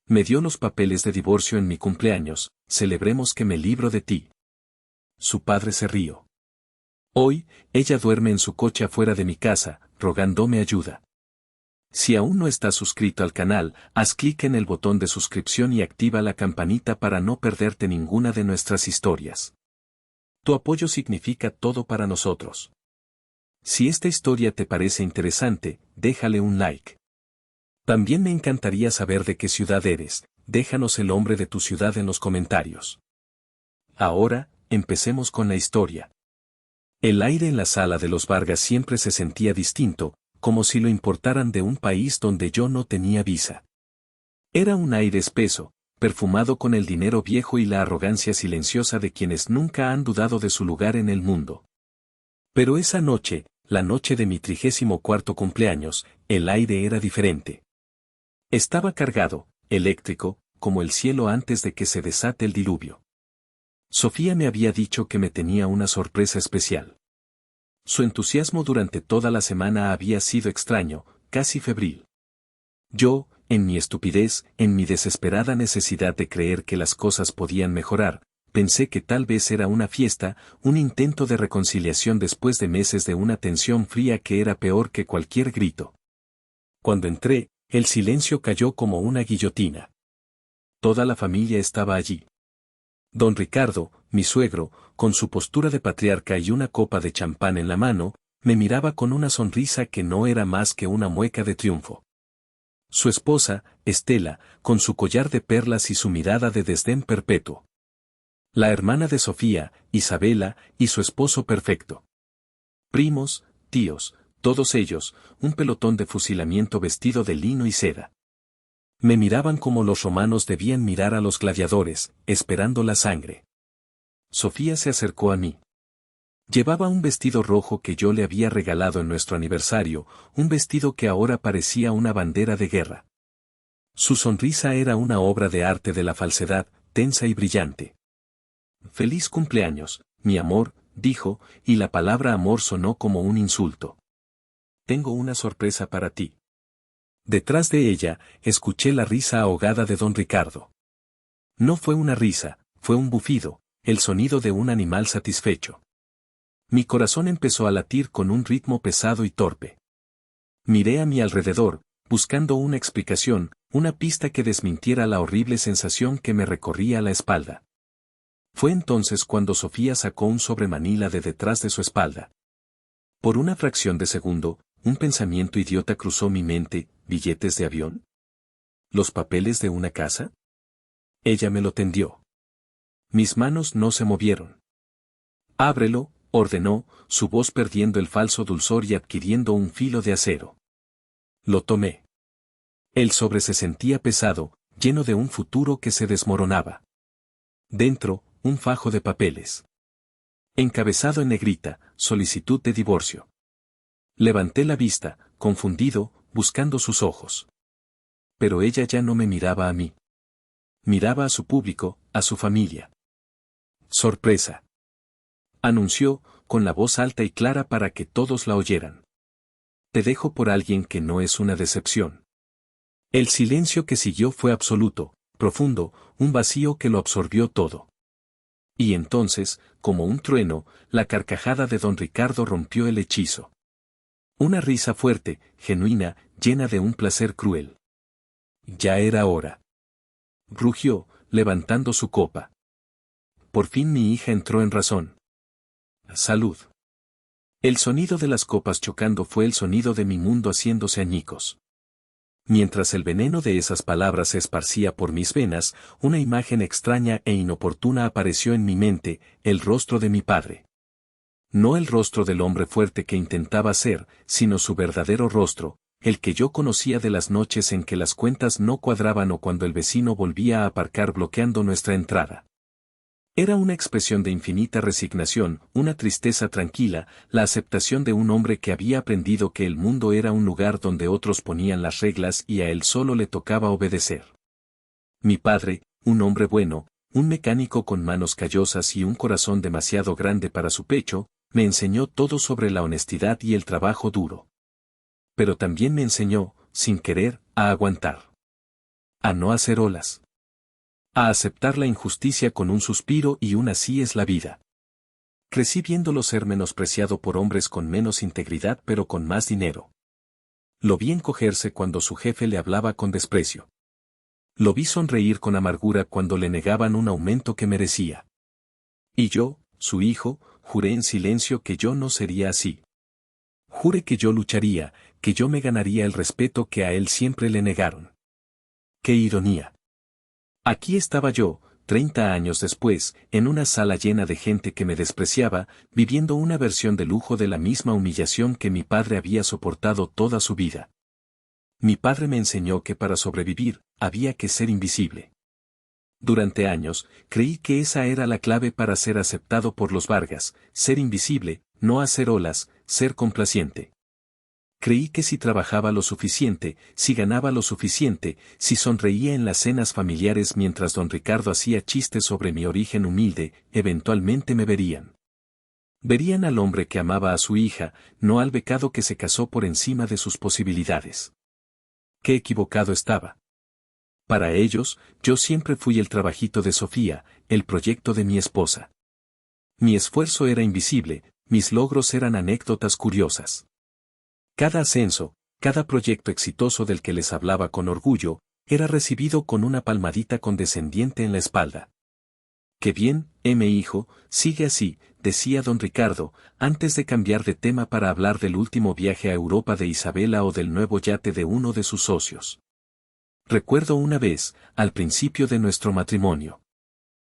Me dio los papeles de divorcio en mi cumpleaños, celebremos que me libro de ti. Su padre se rió. Hoy, ella duerme en su coche afuera de mi casa, rogándome ayuda. Si aún no estás suscrito al canal, haz clic en el botón de suscripción y activa la campanita para no perderte ninguna de nuestras historias. Tu apoyo significa todo para nosotros. Si esta historia te parece interesante, déjale un like. También me encantaría saber de qué ciudad eres, déjanos el nombre de tu ciudad en los comentarios. Ahora, empecemos con la historia. El aire en la sala de los Vargas siempre se sentía distinto, como si lo importaran de un país donde yo no tenía visa. Era un aire espeso, perfumado con el dinero viejo y la arrogancia silenciosa de quienes nunca han dudado de su lugar en el mundo. Pero esa noche, la noche de mi 34º cumpleaños, el aire era diferente. Estaba cargado, eléctrico, como el cielo antes de que se desate el diluvio. Sofía me había dicho que me tenía una sorpresa especial. Su entusiasmo durante toda la semana había sido extraño, casi febril. Yo, en mi estupidez, en mi desesperada necesidad de creer que las cosas podían mejorar, pensé que tal vez era una fiesta, un intento de reconciliación después de meses de una tensión fría que era peor que cualquier grito. Cuando entré, el silencio cayó como una guillotina. Toda la familia estaba allí. Don Ricardo, mi suegro, con su postura de patriarca y una copa de champán en la mano, me miraba con una sonrisa que no era más que una mueca de triunfo. Su esposa, Estela, con su collar de perlas y su mirada de desdén perpetuo. La hermana de Sofía, Isabela, y su esposo perfecto. Primos, tíos, todos ellos, un pelotón de fusilamiento vestido de lino y seda. Me miraban como los romanos debían mirar a los gladiadores, esperando la sangre. Sofía se acercó a mí. Llevaba un vestido rojo que yo le había regalado en nuestro aniversario, un vestido que ahora parecía una bandera de guerra. Su sonrisa era una obra de arte de la falsedad, tensa y brillante. «Feliz cumpleaños, mi amor», dijo, y la palabra amor sonó como un insulto. «Tengo una sorpresa para ti». Detrás de ella, escuché la risa ahogada de don Ricardo. No fue una risa, fue un bufido, el sonido de un animal satisfecho. Mi corazón empezó a latir con un ritmo pesado y torpe. Miré a mi alrededor, buscando una explicación, una pista que desmintiera la horrible sensación que me recorría la espalda. Fue entonces cuando Sofía sacó un sobremanila de detrás de su espalda. Por una fracción de segundo, un pensamiento idiota cruzó mi mente: ¿billetes de avión? ¿Los papeles de una casa? Ella me lo tendió. Mis manos no se movieron. «Ábrelo», ordenó, su voz perdiendo el falso dulzor y adquiriendo un filo de acero. Lo tomé. El sobre se sentía pesado, lleno de un futuro que se desmoronaba. Dentro, un fajo de papeles. Encabezado en negrita: solicitud de divorcio. Levanté la vista, confundido, buscando sus ojos. Pero ella ya no me miraba a mí. Miraba a su público, a su familia. «Sorpresa», anunció, con la voz alta y clara para que todos la oyeran. «Te dejo por alguien que no es una decepción». El silencio que siguió fue absoluto, profundo, un vacío que lo absorbió todo. Y entonces, como un trueno, la carcajada de don Ricardo rompió el hechizo. Una risa fuerte, genuina, llena de un placer cruel. «Ya era hora», rugió, levantando su copa. «Por fin mi hija entró en razón. Salud». El sonido de las copas chocando fue el sonido de mi mundo haciéndose añicos. Mientras el veneno de esas palabras se esparcía por mis venas, una imagen extraña e inoportuna apareció en mi mente: el rostro de mi padre. No el rostro del hombre fuerte que intentaba ser, sino su verdadero rostro, el que yo conocía de las noches en que las cuentas no cuadraban o cuando el vecino volvía a aparcar bloqueando nuestra entrada. Era una expresión de infinita resignación, una tristeza tranquila, la aceptación de un hombre que había aprendido que el mundo era un lugar donde otros ponían las reglas y a él solo le tocaba obedecer. Mi padre, un hombre bueno, un mecánico con manos callosas y un corazón demasiado grande para su pecho, me enseñó todo sobre la honestidad y el trabajo duro. Pero también me enseñó, sin querer, a aguantar. A no hacer olas. A aceptar la injusticia con un suspiro y un así es la vida. Crecí viéndolo ser menospreciado por hombres con menos integridad pero con más dinero. Lo vi encogerse cuando su jefe le hablaba con desprecio. Lo vi sonreír con amargura cuando le negaban un aumento que merecía. Y yo, su hijo, juré en silencio que yo no sería así. Juré que yo lucharía, que yo me ganaría el respeto que a él siempre le negaron. ¡Qué ironía! Aquí estaba yo, 30 años después, en una sala llena de gente que me despreciaba, viviendo una versión de lujo de la misma humillación que mi padre había soportado toda su vida. Mi padre me enseñó que para sobrevivir, había que ser invisible. Durante años, creí que esa era la clave para ser aceptado por los Vargas, ser invisible, no hacer olas, ser complaciente. Creí que si trabajaba lo suficiente, si ganaba lo suficiente, si sonreía en las cenas familiares mientras don Ricardo hacía chistes sobre mi origen humilde, eventualmente me verían. Verían al hombre que amaba a su hija, no al becado que se casó por encima de sus posibilidades. Qué equivocado estaba. Para ellos, yo siempre fui el trabajito de Sofía, el proyecto de mi esposa. Mi esfuerzo era invisible, mis logros eran anécdotas curiosas. Cada ascenso, cada proyecto exitoso del que les hablaba con orgullo, era recibido con una palmadita condescendiente en la espalda. «Qué bien, hijo, sigue así», decía don Ricardo, antes de cambiar de tema para hablar del último viaje a Europa de Isabela o del nuevo yate de uno de sus socios. Recuerdo una vez, al principio de nuestro matrimonio.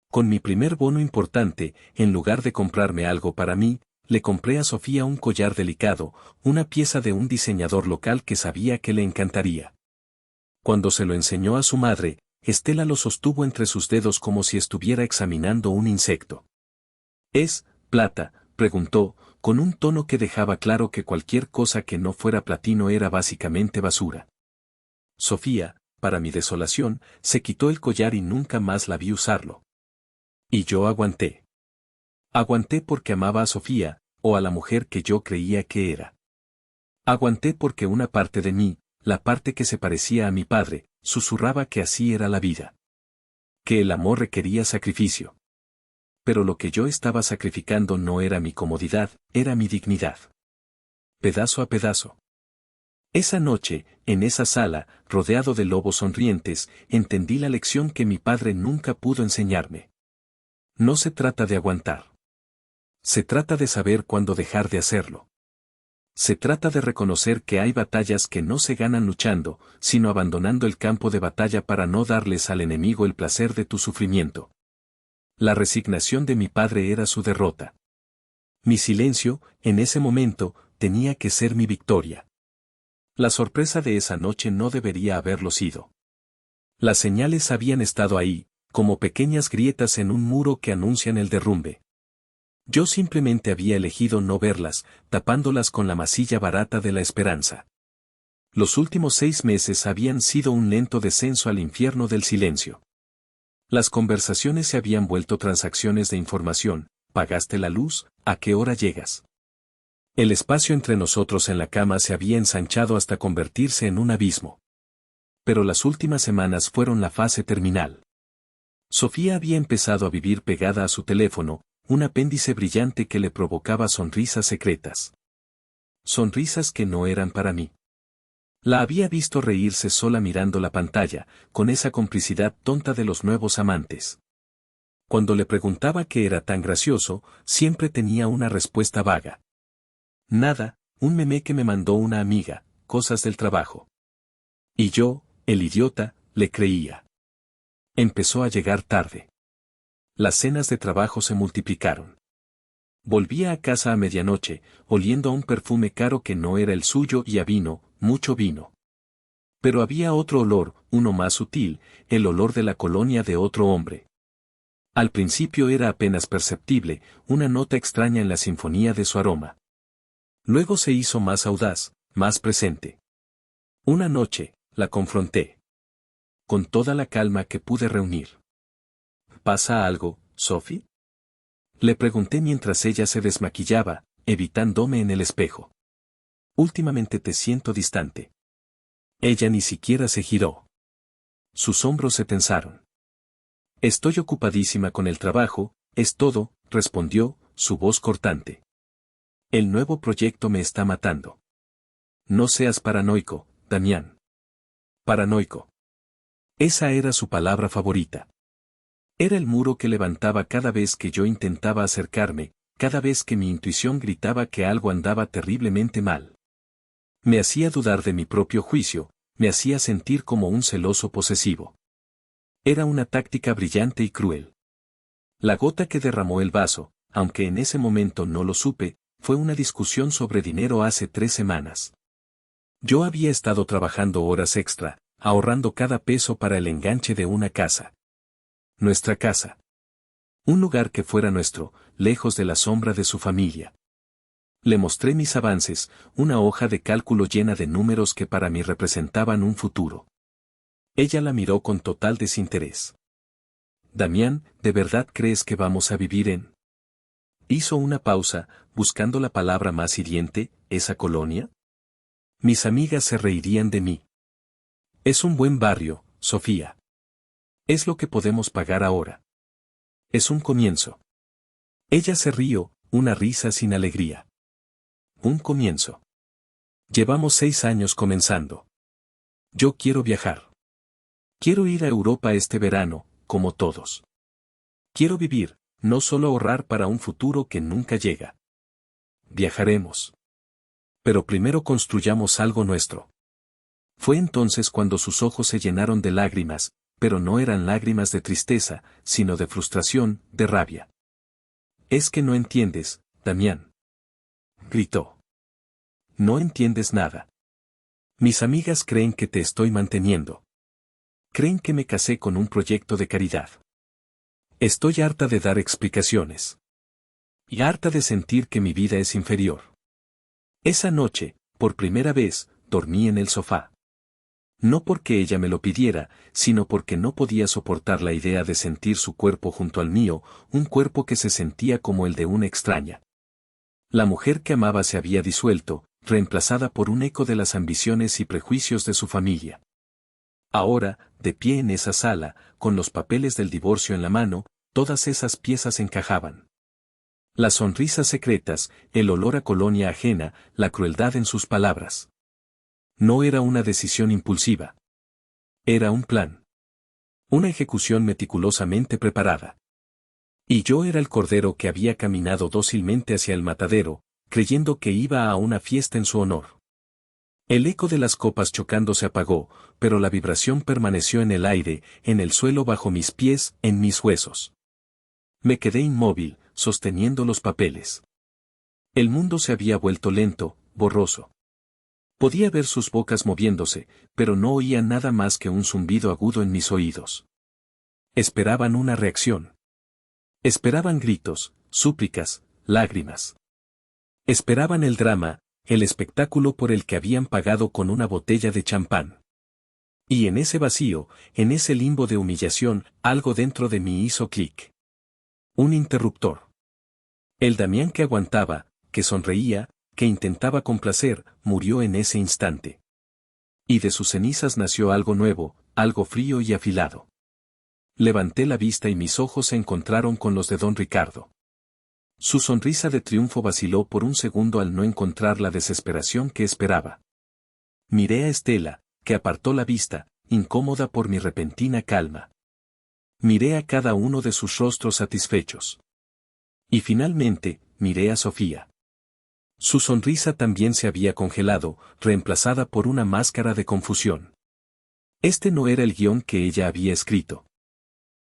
Con mi primer bono importante, en lugar de comprarme algo para mí, le compré a Sofía un collar delicado, una pieza de un diseñador local que sabía que le encantaría. Cuando se lo enseñó a su madre, Estela lo sostuvo entre sus dedos como si estuviera examinando un insecto. «¿Es plata?», preguntó, con un tono que dejaba claro que cualquier cosa que no fuera platino era básicamente basura. Sofía, para mi desolación, se quitó el collar y nunca más la vi usarlo. Y yo aguanté. Aguanté porque amaba a Sofía, o a la mujer que yo creía que era. Aguanté porque una parte de mí, la parte que se parecía a mi padre, susurraba que así era la vida. Que el amor requería sacrificio. Pero lo que yo estaba sacrificando no era mi comodidad, era mi dignidad. Pedazo a pedazo. Esa noche, en esa sala, rodeado de lobos sonrientes, entendí la lección que mi padre nunca pudo enseñarme. No se trata de aguantar. Se trata de saber cuándo dejar de hacerlo. Se trata de reconocer que hay batallas que no se ganan luchando, sino abandonando el campo de batalla para no darles al enemigo el placer de tu sufrimiento. La resignación de mi padre era su derrota. Mi silencio, en ese momento, tenía que ser mi victoria. La sorpresa de esa noche no debería haberlo sido. Las señales habían estado ahí, como pequeñas grietas en un muro que anuncian el derrumbe. Yo simplemente había elegido no verlas, tapándolas con la masilla barata de la esperanza. Los últimos 6 meses habían sido un lento descenso al infierno del silencio. Las conversaciones se habían vuelto transacciones de información: ¿pagaste la luz? ¿A qué hora llegas? El espacio entre nosotros en la cama se había ensanchado hasta convertirse en un abismo. Pero las últimas semanas fueron la fase terminal. Sofía había empezado a vivir pegada a su teléfono, un apéndice brillante que le provocaba sonrisas secretas. Sonrisas que no eran para mí. La había visto reírse sola mirando la pantalla, con esa complicidad tonta de los nuevos amantes. Cuando le preguntaba qué era tan gracioso, siempre tenía una respuesta vaga. Nada, un meme que me mandó una amiga, cosas del trabajo. Y yo, el idiota, le creía. Empezó a llegar tarde. Las cenas de trabajo se multiplicaron. Volvía a casa a medianoche, oliendo a un perfume caro que no era el suyo y a vino, mucho vino. Pero había otro olor, uno más sutil, el olor de la colonia de otro hombre. Al principio era apenas perceptible, una nota extraña en la sinfonía de su aroma. Luego se hizo más audaz, más presente. Una noche, la confronté. Con toda la calma que pude reunir. ¿Pasa algo, Sophie? Le pregunté mientras ella se desmaquillaba, evitándome en el espejo. Últimamente te siento distante. Ella ni siquiera se giró. Sus hombros se tensaron. Estoy ocupadísima con el trabajo, es todo, respondió, su voz cortante. El nuevo proyecto me está matando. No seas paranoico, Damián. Paranoico. Esa era su palabra favorita. Era el muro que levantaba cada vez que yo intentaba acercarme, cada vez que mi intuición gritaba que algo andaba terriblemente mal. Me hacía dudar de mi propio juicio, me hacía sentir como un celoso posesivo. Era una táctica brillante y cruel. La gota que derramó el vaso, aunque en ese momento no lo supe, fue una discusión sobre dinero hace 3 semanas. Yo había estado trabajando horas extra, ahorrando cada peso para el enganche de una casa. Nuestra casa. Un lugar que fuera nuestro, lejos de la sombra de su familia. Le mostré mis avances, una hoja de cálculo llena de números que para mí representaban un futuro. Ella la miró con total desinterés. Damián, ¿de verdad crees que vamos a vivir en? Hizo una pausa, buscando la palabra más hiriente, ¿esa colonia? Mis amigas se reirían de mí. Es un buen barrio, Sofía. Es lo que podemos pagar ahora. Es un comienzo. Ella se rió, una risa sin alegría. Un comienzo. Llevamos 6 años comenzando. Yo quiero viajar. Quiero ir a Europa este verano, como todos. Quiero vivir, no solo ahorrar para un futuro que nunca llega. Viajaremos. Pero primero construyamos algo nuestro. Fue entonces cuando sus ojos se llenaron de lágrimas, pero no eran lágrimas de tristeza, sino de frustración, de rabia. Es que no entiendes, Damián. Gritó. No entiendes nada. Mis amigas creen que te estoy manteniendo. Creen que me casé con un proyecto de caridad. Estoy harta de dar explicaciones. Y harta de sentir que mi vida es inferior. Esa noche, por primera vez, dormí en el sofá. No porque ella me lo pidiera, sino porque no podía soportar la idea de sentir su cuerpo junto al mío, un cuerpo que se sentía como el de una extraña. La mujer que amaba se había disuelto, reemplazada por un eco de las ambiciones y prejuicios de su familia. Ahora, de pie en esa sala, con los papeles del divorcio en la mano, todas esas piezas encajaban. Las sonrisas secretas, el olor a colonia ajena, la crueldad en sus palabras. No era una decisión impulsiva. Era un plan. Una ejecución meticulosamente preparada. Y yo era el cordero que había caminado dócilmente hacia el matadero, creyendo que iba a una fiesta en su honor. El eco de las copas chocando se apagó, pero la vibración permaneció en el aire, en el suelo bajo mis pies, en mis huesos. Me quedé inmóvil, sosteniendo los papeles. El mundo se había vuelto lento, borroso. Podía ver sus bocas moviéndose, pero no oía nada más que un zumbido agudo en mis oídos. Esperaban una reacción. Esperaban gritos, súplicas, lágrimas. Esperaban el drama, el espectáculo por el que habían pagado con una botella de champán. Y en ese vacío, en ese limbo de humillación, algo dentro de mí hizo clic. Un interruptor. El Damián que aguantaba, que sonreía, que intentaba complacer, murió en ese instante. Y de sus cenizas nació algo nuevo, algo frío y afilado. Levanté la vista y mis ojos se encontraron con los de don Ricardo. Su sonrisa de triunfo vaciló por un segundo al no encontrar la desesperación que esperaba. Miré a Estela, que apartó la vista, incómoda por mi repentina calma. Miré a cada uno de sus rostros satisfechos. Y finalmente, miré a Sofía. Su sonrisa también se había congelado, reemplazada por una máscara de confusión. Este no era el guión que ella había escrito.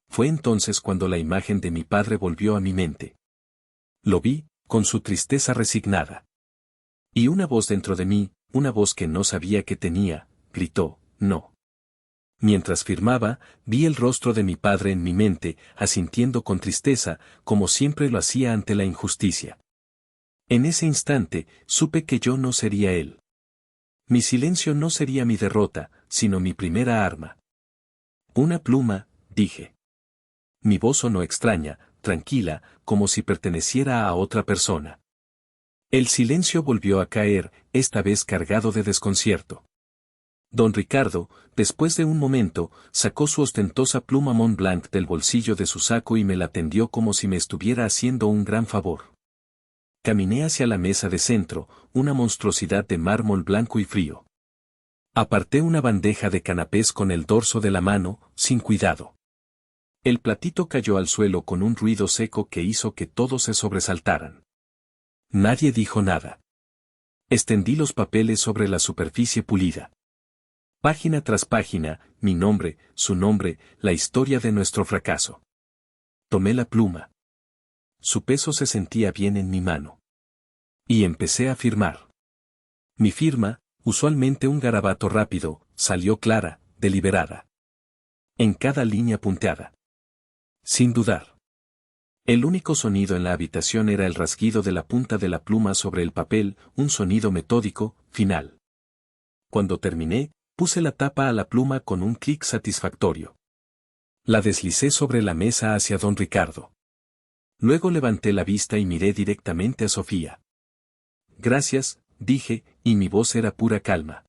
Fue entonces cuando la imagen de mi padre volvió a mi mente. Lo vi, con su tristeza resignada. Y una voz dentro de mí, una voz que no sabía que tenía, gritó, no. Mientras firmaba, vi el rostro de mi padre en mi mente, asintiendo con tristeza, como siempre lo hacía ante la injusticia. En ese instante, supe que yo no sería él. Mi silencio no sería mi derrota, sino mi primera arma. Una pluma, dije. Mi voz sonó extraña, tranquila, como si perteneciera a otra persona. El silencio volvió a caer, esta vez cargado de desconcierto. Don Ricardo, después de un momento, sacó su ostentosa pluma Mont Blanc del bolsillo de su saco y me la tendió como si me estuviera haciendo un gran favor. Caminé hacia la mesa de centro, una monstruosidad de mármol blanco y frío. Aparté una bandeja de canapés con el dorso de la mano, sin cuidado. El platito cayó al suelo con un ruido seco que hizo que todos se sobresaltaran. Nadie dijo nada. Extendí los papeles sobre la superficie pulida. Página tras página, mi nombre, su nombre, la historia de nuestro fracaso. Tomé la pluma. Su peso se sentía bien en mi mano. Y empecé a firmar. Mi firma, usualmente un garabato rápido, salió clara, deliberada. En cada línea punteada. Sin dudar. El único sonido en la habitación era el rasguido de la punta de la pluma sobre el papel, un sonido metódico, final. Cuando terminé, puse la tapa a la pluma con un clic satisfactorio. La deslicé sobre la mesa hacia don Ricardo. Luego levanté la vista y miré directamente a Sofía. Gracias, dije, y mi voz era pura calma.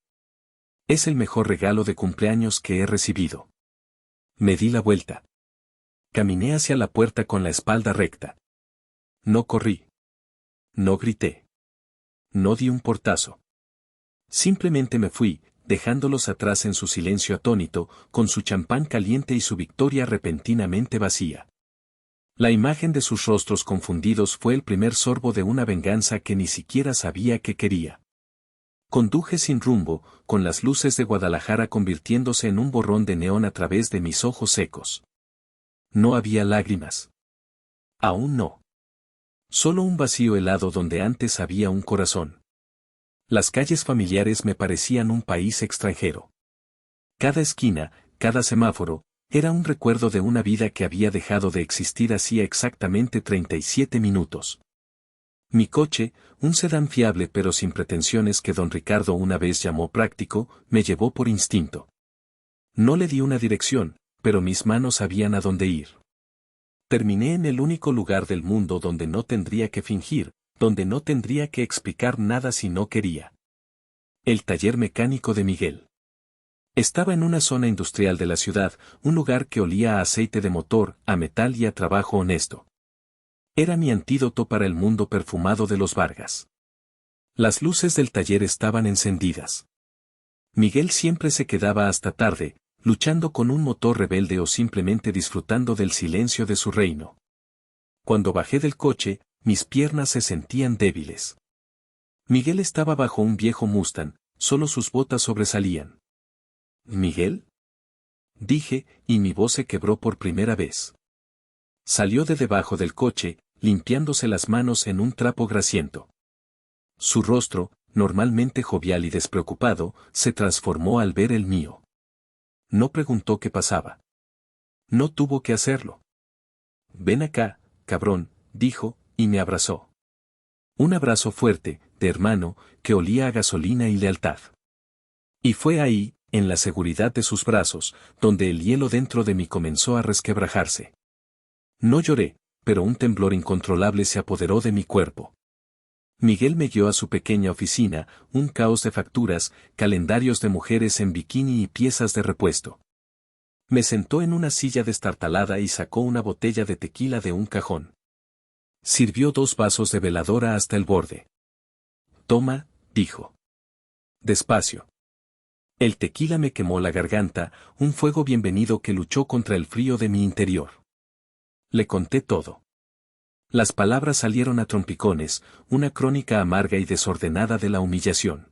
Es el mejor regalo de cumpleaños que he recibido. Me di la vuelta. Caminé hacia la puerta con la espalda recta. No corrí. No grité. No di un portazo. Simplemente me fui, dejándolos atrás en su silencio atónito, con su champán caliente y su victoria repentinamente vacía. La imagen de sus rostros confundidos fue el primer sorbo de una venganza que ni siquiera sabía que quería. Conduje sin rumbo, con las luces de Guadalajara convirtiéndose en un borrón de neón a través de mis ojos secos. No había lágrimas. Aún no. Solo un vacío helado donde antes había un corazón. Las calles familiares me parecían un país extranjero. Cada esquina, cada semáforo, era un recuerdo de una vida que había dejado de existir hacía exactamente 37 minutos. Mi coche, un sedán fiable pero sin pretensiones que don Ricardo una vez llamó práctico, me llevó por instinto. No le di una dirección, pero mis manos sabían a dónde ir. Terminé en el único lugar del mundo donde no tendría que fingir, donde no tendría que explicar nada si no quería. El taller mecánico de Miguel. Estaba en una zona industrial de la ciudad, un lugar que olía a aceite de motor, a metal y a trabajo honesto. Era mi antídoto para el mundo perfumado de los Vargas. Las luces del taller estaban encendidas. Miguel siempre se quedaba hasta tarde, luchando con un motor rebelde o simplemente disfrutando del silencio de su reino. Cuando bajé del coche, mis piernas se sentían débiles. Miguel estaba bajo un viejo Mustang, solo sus botas sobresalían. ¿Miguel? Dije, y mi voz se quebró por primera vez. Salió de debajo del coche, limpiándose las manos en un trapo grasiento. Su rostro, normalmente jovial y despreocupado, se transformó al ver el mío. No preguntó qué pasaba. No tuvo que hacerlo. Ven acá, cabrón, dijo, y me abrazó. Un abrazo fuerte, de hermano, que olía a gasolina y lealtad. Y fue ahí, en la seguridad de sus brazos, donde el hielo dentro de mí comenzó a resquebrajarse. No lloré, pero un temblor incontrolable se apoderó de mi cuerpo. Miguel me guió a su pequeña oficina, un caos de facturas, calendarios de mujeres en bikini y piezas de repuesto. Me sentó en una silla destartalada y sacó una botella de tequila de un cajón. Sirvió 2 vasos de veladora hasta el borde. Toma, dijo. Despacio. El tequila me quemó la garganta, un fuego bienvenido que luchó contra el frío de mi interior. Le conté todo. Las palabras salieron a trompicones, una crónica amarga y desordenada de la humillación.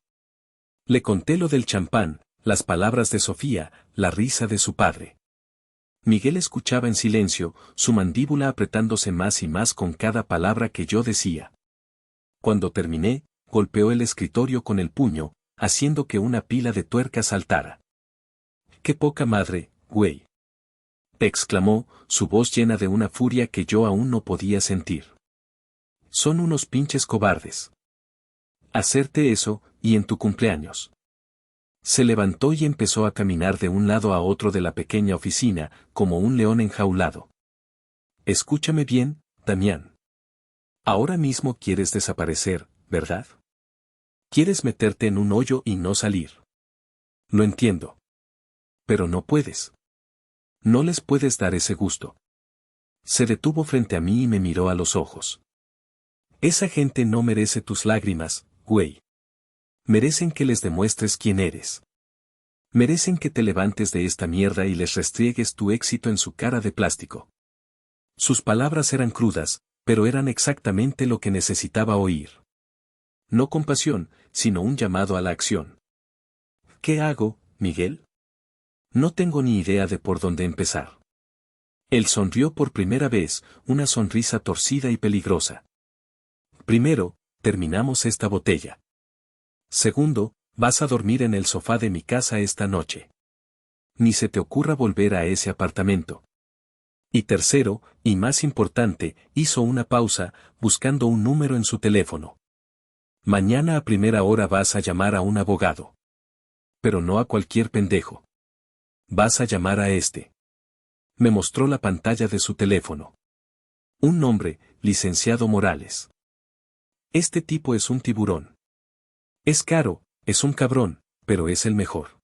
Le conté lo del champán, las palabras de Sofía, la risa de su padre. Miguel escuchaba en silencio, su mandíbula apretándose más y más con cada palabra que yo decía. Cuando terminé, golpeó el escritorio con el puño, haciendo que una pila de tuercas saltara. ¡Qué poca madre, güey! Exclamó, su voz llena de una furia que yo aún no podía sentir. Son unos pinches cobardes. Hacerte eso, y en tu cumpleaños. Se levantó y empezó a caminar de un lado a otro de la pequeña oficina, como un león enjaulado. Escúchame bien, Damián. Ahora mismo quieres desaparecer, ¿verdad? Quieres meterte en un hoyo y no salir. Lo entiendo. Pero no puedes. No les puedes dar ese gusto. Se detuvo frente a mí y me miró a los ojos. Esa gente no merece tus lágrimas, güey. Merecen que les demuestres quién eres. Merecen que te levantes de esta mierda y les restriegues tu éxito en su cara de plástico. Sus palabras eran crudas, pero eran exactamente lo que necesitaba oír. No compasión, sino un llamado a la acción. ¿Qué hago, Miguel? No tengo ni idea de por dónde empezar. Él sonrió por primera vez, una sonrisa torcida y peligrosa. Primero, terminamos esta botella. Segundo, vas a dormir en el sofá de mi casa esta noche. Ni se te ocurra volver a ese apartamento. Y tercero, y más importante, hizo una pausa, buscando un número en su teléfono. Mañana a primera hora vas a llamar a un abogado. Pero no a cualquier pendejo. Vas a llamar a este. Me mostró la pantalla de su teléfono. Un nombre, licenciado Morales. Este tipo es un tiburón. Es caro, es un cabrón, pero es el mejor.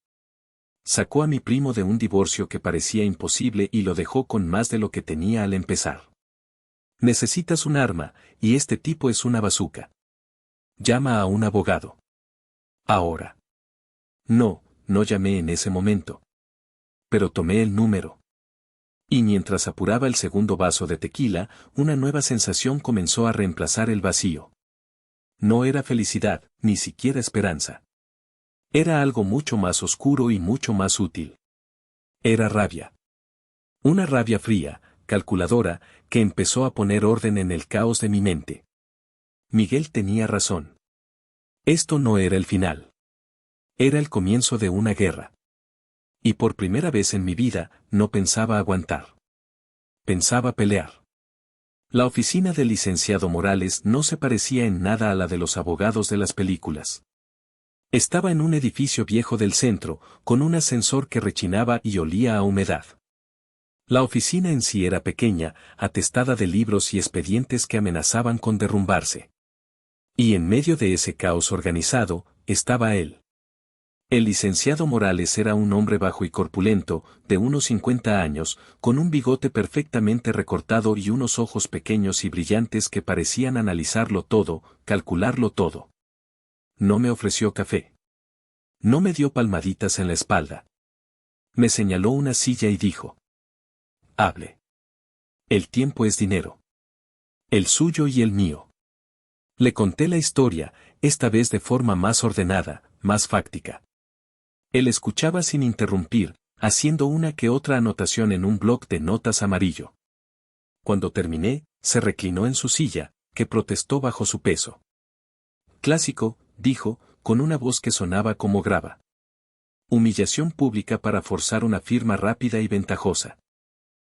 Sacó a mi primo de un divorcio que parecía imposible y lo dejó con más de lo que tenía al empezar. Necesitas un arma, y este tipo es una bazuca. Llama a un abogado. Ahora. No, no llamé en ese momento. Pero tomé el número. Y mientras apuraba el segundo vaso de tequila, una nueva sensación comenzó a reemplazar el vacío. No era felicidad, ni siquiera esperanza. Era algo mucho más oscuro y mucho más útil. Era rabia. Una rabia fría, calculadora, que empezó a poner orden en el caos de mi mente. Miguel tenía razón. Esto no era el final. Era el comienzo de una guerra. Y por primera vez en mi vida, no pensaba aguantar. Pensaba pelear. La oficina del licenciado Morales no se parecía en nada a la de los abogados de las películas. Estaba en un edificio viejo del centro, con un ascensor que rechinaba y olía a humedad. La oficina en sí era pequeña, atestada de libros y expedientes que amenazaban con derrumbarse. Y en medio de ese caos organizado, estaba él. El licenciado Morales era un hombre bajo y corpulento, de unos 50 años, con un bigote perfectamente recortado y unos ojos pequeños y brillantes que parecían analizarlo todo, calcularlo todo. No me ofreció café. No me dio palmaditas en la espalda. Me señaló una silla y dijo: hable. El tiempo es dinero. El suyo y el mío. Le conté la historia, esta vez de forma más ordenada, más fáctica. Él escuchaba sin interrumpir, haciendo una que otra anotación en un bloc de notas amarillo. Cuando terminé, se reclinó en su silla, que protestó bajo su peso. Clásico, dijo, con una voz que sonaba como grava. Humillación pública para forzar una firma rápida y ventajosa.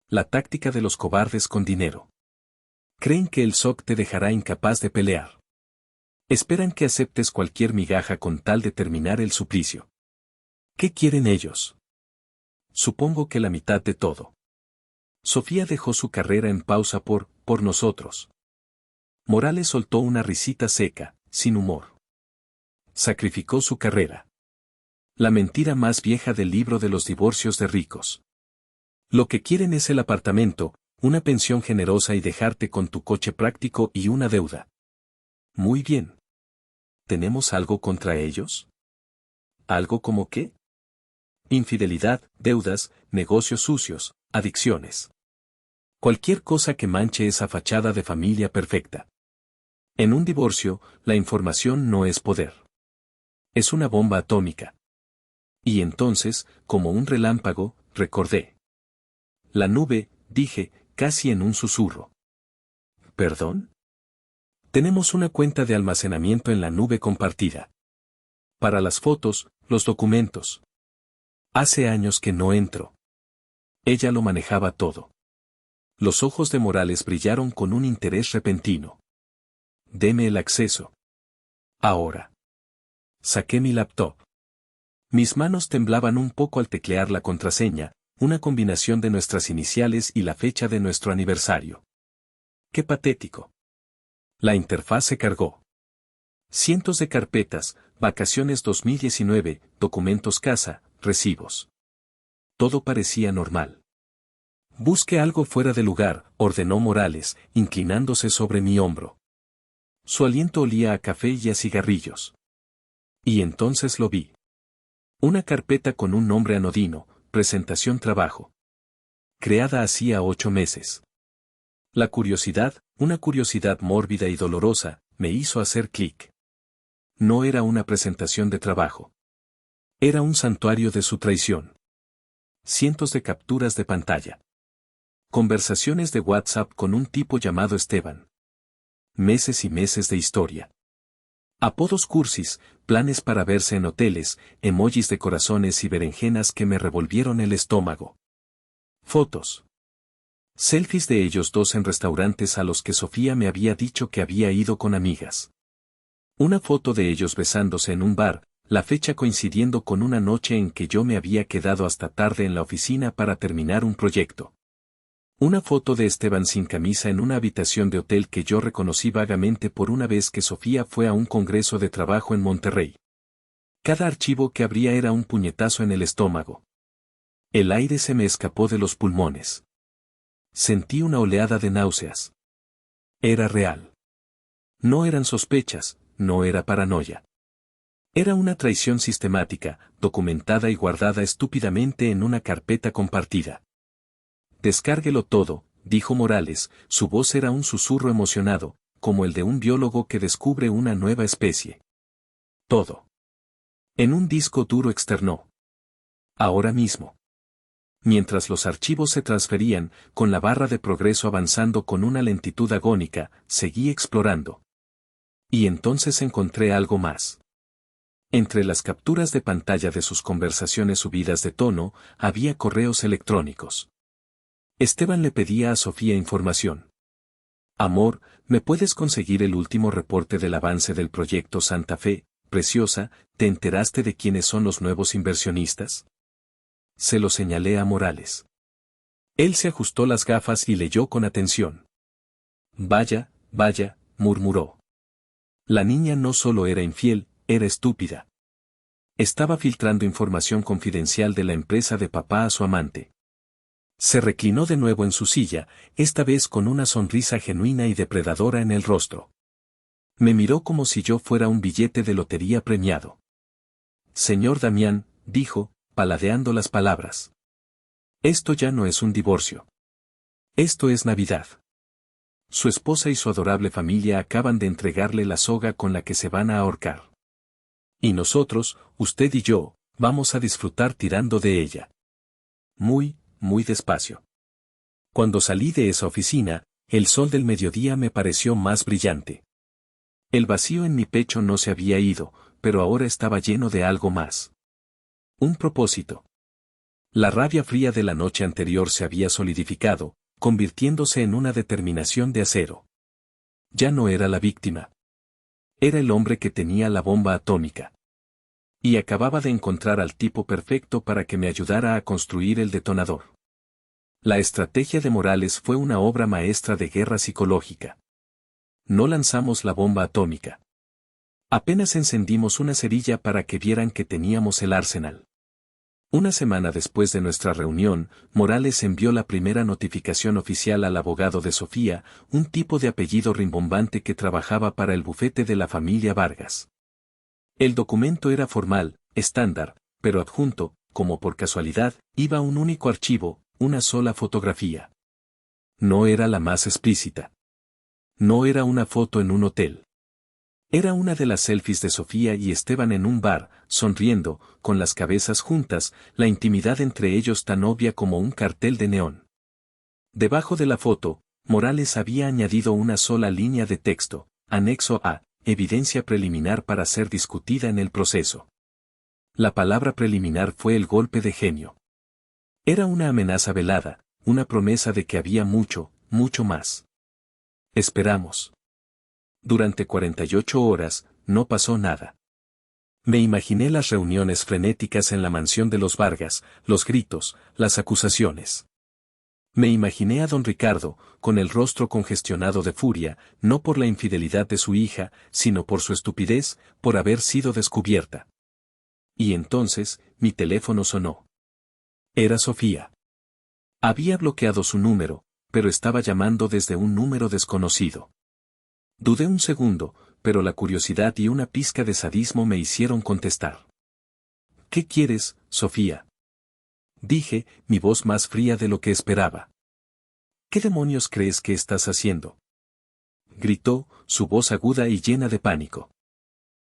La táctica de los cobardes con dinero. Creen que el SOC te dejará incapaz de pelear. Esperan que aceptes cualquier migaja con tal de terminar el suplicio. ¿Qué quieren ellos? Supongo que la mitad de todo. Sofía dejó su carrera en pausa por nosotros. Morales soltó una risita seca, sin humor. Sacrificó su carrera. La mentira más vieja del libro de los divorcios de ricos. Lo que quieren es el apartamento, una pensión generosa y dejarte con tu coche práctico y una deuda. Muy bien. ¿Tenemos algo contra ellos? ¿Algo como qué? Infidelidad, deudas, negocios sucios, adicciones. Cualquier cosa que manche esa fachada de familia perfecta. En un divorcio, la información no es poder. Es una bomba atómica. Y entonces, como un relámpago, recordé. La nube, dije, casi en un susurro. ¿Perdón? Tenemos una cuenta de almacenamiento en la nube compartida. Para las fotos, los documentos. Hace años que no entro. Ella lo manejaba todo. Los ojos de Morales brillaron con un interés repentino. Deme el acceso. Ahora. Saqué mi laptop. Mis manos temblaban un poco al teclear la contraseña, una combinación de nuestras iniciales y la fecha de nuestro aniversario. ¡Qué patético! La interfaz se cargó. Cientos de carpetas, Vacaciones 2019, documentos casa, recibos. Todo parecía normal. Busque algo fuera de lugar, ordenó Morales, inclinándose sobre mi hombro. Su aliento olía a café y a cigarrillos. Y entonces lo vi. Una carpeta con un nombre anodino, presentación trabajo. Creada hacía 8 meses. La curiosidad, una curiosidad mórbida y dolorosa, me hizo hacer clic. No era una presentación de trabajo. Era un santuario de su traición. Cientos de capturas de pantalla. Conversaciones de WhatsApp con un tipo llamado Esteban. Meses y meses de historia. Apodos cursis, planes para verse en hoteles, emojis de corazones y berenjenas que me revolvieron el estómago. Fotos. Selfies de ellos dos en restaurantes a los que Sofía me había dicho que había ido con amigas. Una foto de ellos besándose en un bar, la fecha coincidiendo con una noche en que yo me había quedado hasta tarde en la oficina para terminar un proyecto. Una foto de Esteban sin camisa en una habitación de hotel que yo reconocí vagamente por una vez que Sofía fue a un congreso de trabajo en Monterrey. Cada archivo que abría era un puñetazo en el estómago. El aire se me escapó de los pulmones. Sentí una oleada de náuseas. Era real. No eran sospechas, no era paranoia. Era una traición sistemática, documentada y guardada estúpidamente en una carpeta compartida. Descárguelo todo, dijo Morales, su voz era un susurro emocionado, como el de un biólogo que descubre una nueva especie. Todo. En un disco duro externó. Ahora mismo. Mientras los archivos se transferían, con la barra de progreso avanzando con una lentitud agónica, seguí explorando. Y entonces encontré algo más. Entre las capturas de pantalla de sus conversaciones subidas de tono, había correos electrónicos. Esteban le pedía a Sofía información. Amor, ¿me puedes conseguir el último reporte del avance del proyecto Santa Fe? Preciosa, ¿te enteraste de quiénes son los nuevos inversionistas? Se lo señalé a Morales. Él se ajustó las gafas y leyó con atención. Vaya, vaya, murmuró. La niña no solo era infiel, era estúpida. Estaba filtrando información confidencial de la empresa de papá a su amante. Se reclinó de nuevo en su silla, esta vez con una sonrisa genuina y depredadora en el rostro. Me miró como si yo fuera un billete de lotería premiado. Señor Damián, dijo, paladeando las palabras. Esto ya no es un divorcio. Esto es Navidad. Su esposa y su adorable familia acaban de entregarle la soga con la que se van a ahorcar. Y nosotros, usted y yo, vamos a disfrutar tirando de ella. Muy despacio. Cuando salí de esa oficina, el sol del mediodía me pareció más brillante. El vacío en mi pecho no se había ido, pero ahora estaba lleno de algo más. Un propósito. La rabia fría de la noche anterior se había solidificado, convirtiéndose en una determinación de acero. Ya no era la víctima. Era el hombre que tenía la bomba atómica. Y acababa de encontrar al tipo perfecto para que me ayudara a construir el detonador. La estrategia de Morales fue una obra maestra de guerra psicológica. No lanzamos la bomba atómica. Apenas encendimos una cerilla para que vieran que teníamos el arsenal. Una semana después de nuestra reunión, Morales envió la primera notificación oficial al abogado de Sofía, un tipo de apellido rimbombante que trabajaba para el bufete de la familia Vargas. El documento era formal, estándar, pero adjunto, como por casualidad, iba un único archivo, una sola fotografía. No era la más explícita. No era una foto en un hotel. Era una de las selfies de Sofía y Esteban en un bar, sonriendo, con las cabezas juntas, la intimidad entre ellos tan obvia como un cartel de neón. Debajo de la foto, Morales había añadido una sola línea de texto, anexo A, evidencia preliminar para ser discutida en el proceso. La palabra preliminar fue el golpe de genio. Era una amenaza velada, una promesa de que había mucho más. Esperamos. Durante 48 horas, no pasó nada. Me imaginé las reuniones frenéticas en la mansión de los Vargas, los gritos, las acusaciones. Me imaginé a don Ricardo, con el rostro congestionado de furia, no por la infidelidad de su hija, sino por su estupidez, por haber sido descubierta. Y entonces, mi teléfono sonó. Era Sofía. Había bloqueado su número, pero estaba llamando desde un número desconocido. Dudé un segundo, pero la curiosidad y una pizca de sadismo me hicieron contestar. ¿Qué quieres, Sofía? Dije, mi voz más fría de lo que esperaba. ¿Qué demonios crees que estás haciendo? Gritó, su voz aguda y llena de pánico.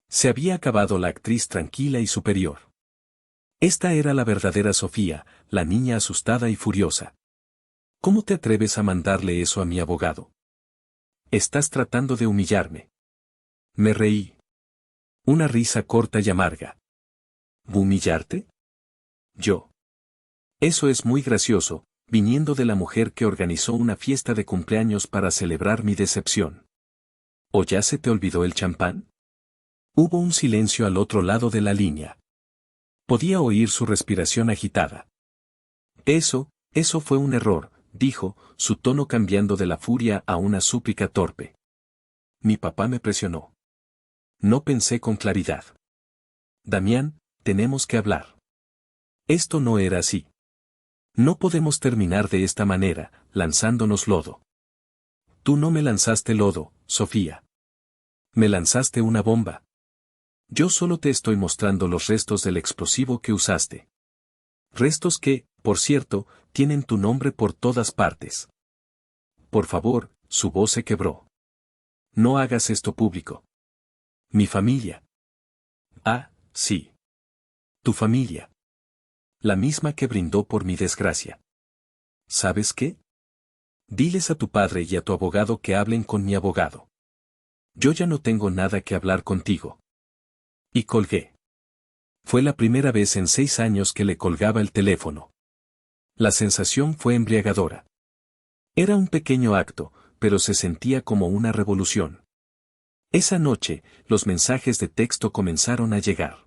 Se había acabado la actriz tranquila y superior. Esta era la verdadera Sofía, la niña asustada y furiosa. ¿Cómo te atreves a mandarle eso a mi abogado? Estás tratando de humillarme. Me reí. Una risa corta y amarga. ¿Humillarte? Yo. Eso es muy gracioso, viniendo de la mujer que organizó una fiesta de cumpleaños para celebrar mi decepción. ¿O ya se te olvidó el champán? Hubo un silencio al otro lado de la línea. Podía oír su respiración agitada. Eso fue un error, dijo, su tono cambiando de la furia a una súplica torpe. Mi papá me presionó. No pensé con claridad. Damián, tenemos que hablar. Esto no era así. No podemos terminar de esta manera, lanzándonos lodo. Tú no me lanzaste lodo, Sofía. Me lanzaste una bomba. Yo solo te estoy mostrando los restos del explosivo que usaste. Restos que, por cierto, tienen tu nombre por todas partes. Por favor, su voz se quebró. No hagas esto público. Mi familia. Ah, sí. Tu familia. La misma que brindó por mi desgracia. ¿Sabes qué? Diles a tu padre y a tu abogado que hablen con mi abogado. Yo ya no tengo nada que hablar contigo. Y colgué. Fue la primera vez en 6 años que le colgaba el teléfono. La sensación fue embriagadora. Era un pequeño acto, pero se sentía como una revolución. Esa noche, los mensajes de texto comenzaron a llegar.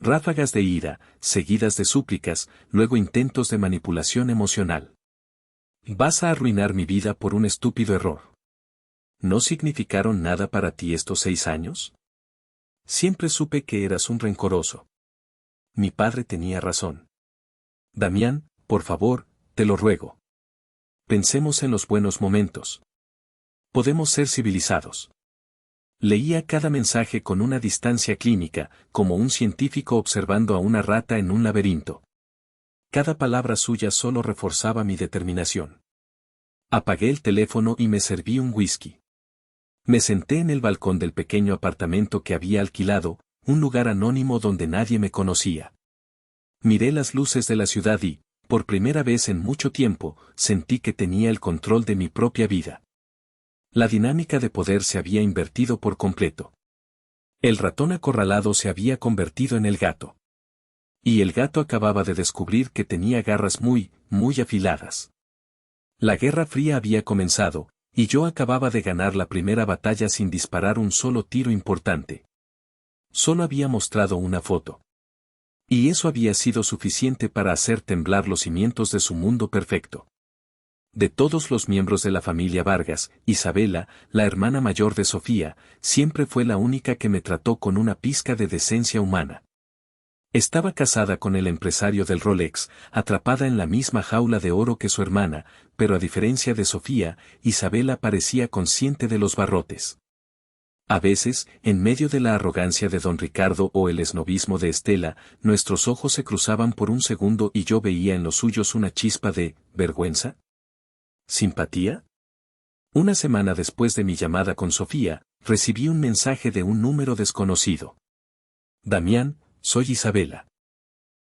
Ráfagas de ira, seguidas de súplicas, luego intentos de manipulación emocional. Vas a arruinar mi vida por un estúpido error. ¿No significaron nada para ti estos 6 años? Siempre supe que eras un rencoroso. Mi padre tenía razón. Damián, por favor, te lo ruego. Pensemos en los buenos momentos. Podemos ser civilizados. Leía cada mensaje con una distancia clínica, como un científico observando a una rata en un laberinto. Cada palabra suya solo reforzaba mi determinación. Apagué el teléfono y me serví un whisky. Me senté en el balcón del pequeño apartamento que había alquilado, un lugar anónimo donde nadie me conocía. Miré las luces de la ciudad y, por primera vez en mucho tiempo, sentí que tenía el control de mi propia vida. La dinámica de poder se había invertido por completo. El ratón acorralado se había convertido en el gato. Y el gato acababa de descubrir que tenía garras muy afiladas. La Guerra Fría había comenzado, y yo acababa de ganar la primera batalla sin disparar un solo tiro importante. Solo había mostrado una foto. Y eso había sido suficiente para hacer temblar los cimientos de su mundo perfecto. De todos los miembros de la familia Vargas, Isabela, la hermana mayor de Sofía, siempre fue la única que me trató con una pizca de decencia humana. Estaba casada con el empresario del Rolex, atrapada en la misma jaula de oro que su hermana, pero a diferencia de Sofía, Isabela parecía consciente de los barrotes. A veces, en medio de la arrogancia de don Ricardo o el esnobismo de Estela, nuestros ojos se cruzaban por un segundo y yo veía en los suyos una chispa de vergüenza. ¿Simpatía? Una semana después de mi llamada con Sofía, recibí un mensaje de un número desconocido. Damián, soy Isabela.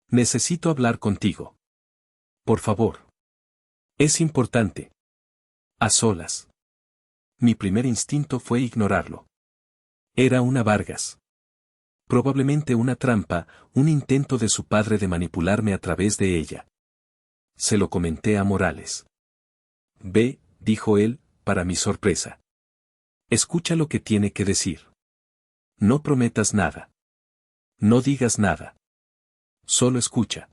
Necesito hablar contigo. Por favor. Es importante. A solas. Mi primer instinto fue ignorarlo. Era una Vargas. Probablemente una trampa, un intento de su padre de manipularme a través de ella. Se lo comenté a Morales. Ve, dijo él, para mi sorpresa. Escucha lo que tiene que decir. No prometas nada. No digas nada. Solo escucha.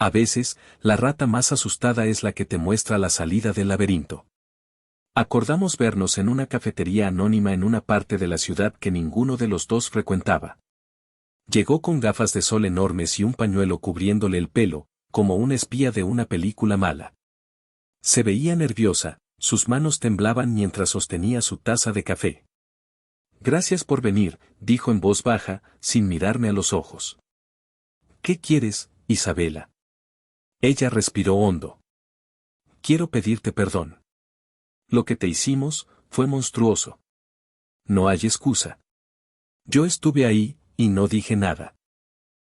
A veces, la rata más asustada es la que te muestra la salida del laberinto. Acordamos vernos en una cafetería anónima en una parte de la ciudad que ninguno de los dos frecuentaba. Llegó con gafas de sol enormes y un pañuelo cubriéndole el pelo, como una espía de una película mala. Se veía nerviosa, sus manos temblaban mientras sostenía su taza de café. Gracias por venir, dijo en voz baja, sin mirarme a los ojos. ¿Qué quieres, Isabela? Ella respiró hondo. Quiero pedirte perdón. Lo que te hicimos, fue monstruoso. No hay excusa. Yo estuve ahí, y no dije nada.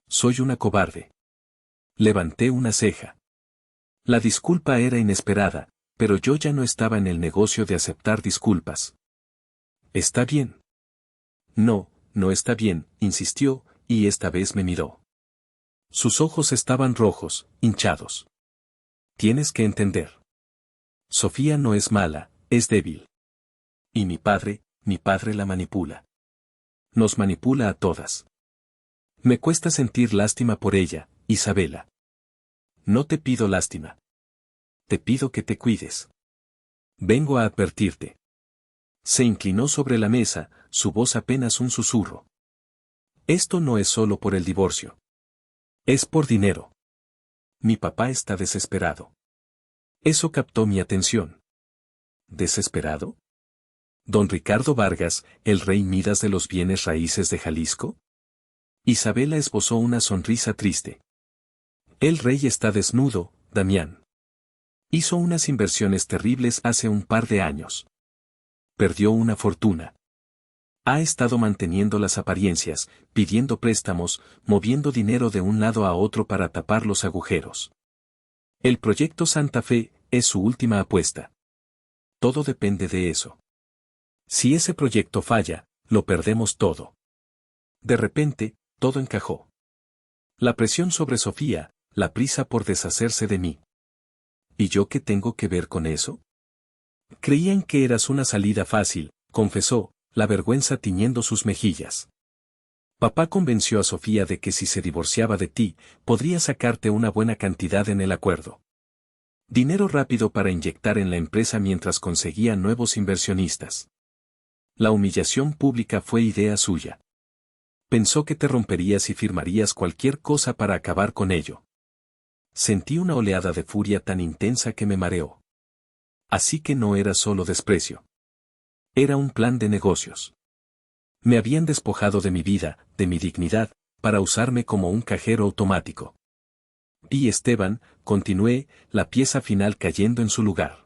Soy una cobarde. Levanté una ceja. La disculpa era inesperada, pero yo ya no estaba en el negocio de aceptar disculpas. ¿Está bien? No, no está bien, insistió, y esta vez me miró. Sus ojos estaban rojos, hinchados. Tienes que entender. Sofía no es mala, es débil. Y mi padre la manipula. Nos manipula a todas. Me cuesta sentir lástima por ella, Isabela. No te pido lástima. Te pido que te cuides. Vengo a advertirte. Se inclinó sobre la mesa, su voz apenas un susurro. Esto no es solo por el divorcio. Es por dinero. Mi papá está desesperado. Eso captó mi atención. ¿Desesperado? ¿Don Ricardo Vargas, el rey Midas de los bienes raíces de Jalisco? Isabela esbozó una sonrisa triste. El rey está desnudo, Damián. Hizo unas inversiones terribles hace un par de años. Perdió una fortuna. Ha estado manteniendo las apariencias, pidiendo préstamos, moviendo dinero de un lado a otro para tapar los agujeros. El proyecto Santa Fe es su última apuesta. Todo depende de eso. Si ese proyecto falla, lo perdemos todo. De repente, todo encajó. La presión sobre Sofía, la prisa por deshacerse de mí. ¿Y yo qué tengo que ver con eso? Creían que eras una salida fácil, confesó, la vergüenza tiñendo sus mejillas. Papá convenció a Sofía de que si se divorciaba de ti, podría sacarte una buena cantidad en el acuerdo. Dinero rápido para inyectar en la empresa mientras conseguía nuevos inversionistas. La humillación pública fue idea suya. Pensó que te romperías y firmarías cualquier cosa para acabar con ello. Sentí una oleada de furia tan intensa que me mareó. Así que no era solo desprecio. Era un plan de negocios. Me habían despojado de mi vida, de mi dignidad, para usarme como un cajero automático. Y Esteban, continué, la pieza final cayendo en su lugar.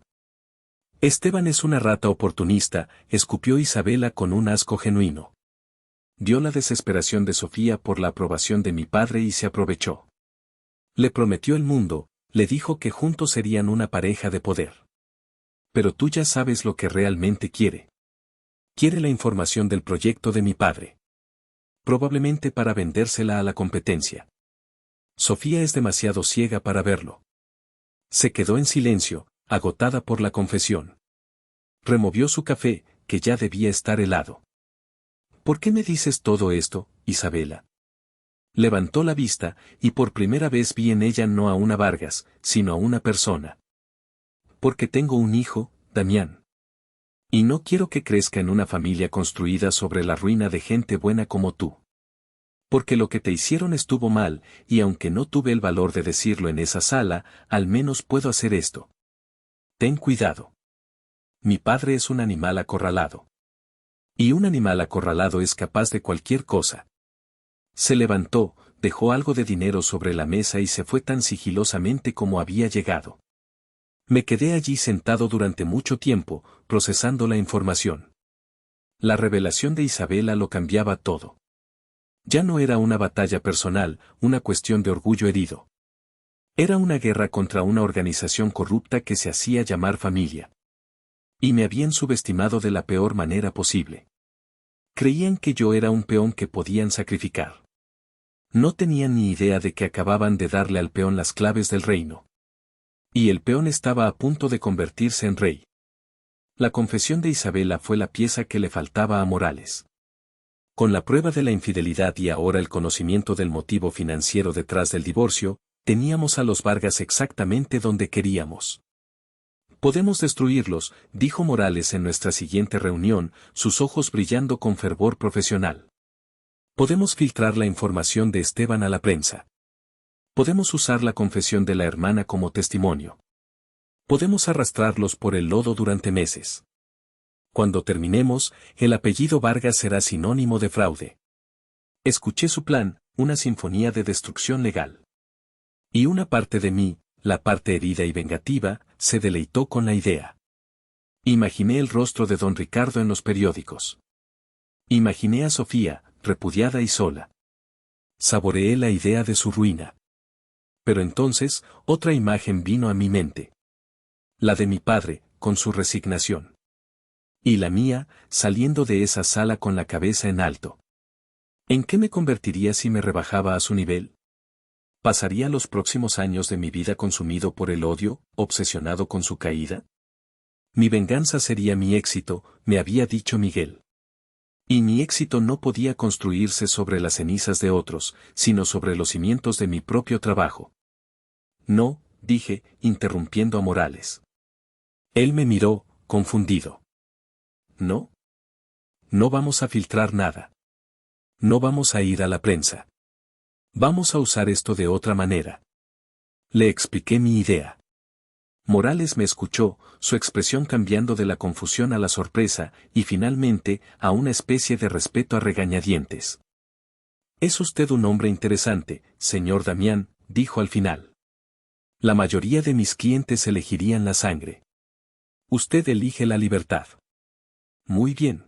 Esteban es una rata oportunista, escupió Isabela con un asco genuino. Dio la desesperación de Sofía por la aprobación de mi padre y se aprovechó. Le prometió el mundo, le dijo que juntos serían una pareja de poder. Pero tú ya sabes lo que realmente quiere. Quiere la información del proyecto de mi padre. Probablemente para vendérsela a la competencia. Sofía es demasiado ciega para verlo. Se quedó en silencio, agotada por la confesión. Removió su café, que ya debía estar helado. ¿Por qué me dices todo esto, Isabela? Levantó la vista, y por primera vez vi en ella no a una Vargas, sino a una persona. Porque tengo un hijo, Damián. Y no quiero que crezca en una familia construida sobre la ruina de gente buena como tú. Porque lo que te hicieron estuvo mal, y aunque no tuve el valor de decirlo en esa sala, al menos puedo hacer esto. Ten cuidado. Mi padre es un animal acorralado. Y un animal acorralado es capaz de cualquier cosa. Se levantó, dejó algo de dinero sobre la mesa y se fue tan sigilosamente como había llegado. Me quedé allí sentado durante mucho tiempo, procesando la información. La revelación de Isabela lo cambiaba todo. Ya no era una batalla personal, una cuestión de orgullo herido. Era una guerra contra una organización corrupta que se hacía llamar familia. Y me habían subestimado de la peor manera posible. Creían que yo era un peón que podían sacrificar. No tenían ni idea de que acababan de darle al peón las claves del reino. Y el peón estaba a punto de convertirse en rey. La confesión de Isabela fue la pieza que le faltaba a Morales. Con la prueba de la infidelidad y ahora el conocimiento del motivo financiero detrás del divorcio, Teníamos a los Vargas exactamente donde queríamos. Podemos destruirlos, dijo Morales en nuestra siguiente reunión, sus ojos brillando con fervor profesional. Podemos filtrar la información de Esteban a la prensa. Podemos usar la confesión de la hermana como testimonio. Podemos arrastrarlos por el lodo durante meses. Cuando terminemos, el apellido Vargas será sinónimo de fraude. Escuché su plan, una sinfonía de destrucción legal. Y una parte de mí, la parte herida y vengativa, se deleitó con la idea. Imaginé el rostro de don Ricardo en los periódicos. Imaginé a Sofía, repudiada y sola. Saboreé la idea de su ruina. Pero entonces, otra imagen vino a mi mente. La de mi padre, con su resignación. Y la mía, saliendo de esa sala con la cabeza en alto. ¿En qué me convertiría si me rebajaba a su nivel? ¿Pasaría los próximos años de mi vida consumido por el odio, obsesionado con su caída? Mi venganza sería mi éxito, me había dicho Miguel. Y mi éxito no podía construirse sobre las cenizas de otros, sino sobre los cimientos de mi propio trabajo. No, dije, interrumpiendo a Morales. Él me miró, confundido. ¿No? No vamos a filtrar nada. No vamos a ir a la prensa. Vamos a usar esto de otra manera. Le expliqué mi idea. Morales me escuchó, su expresión cambiando de la confusión a la sorpresa, y finalmente, a una especie de respeto a regañadientes. Es usted un hombre interesante, señor Damián, dijo al final. La mayoría de mis clientes elegirían la sangre. Usted elige la libertad. Muy bien.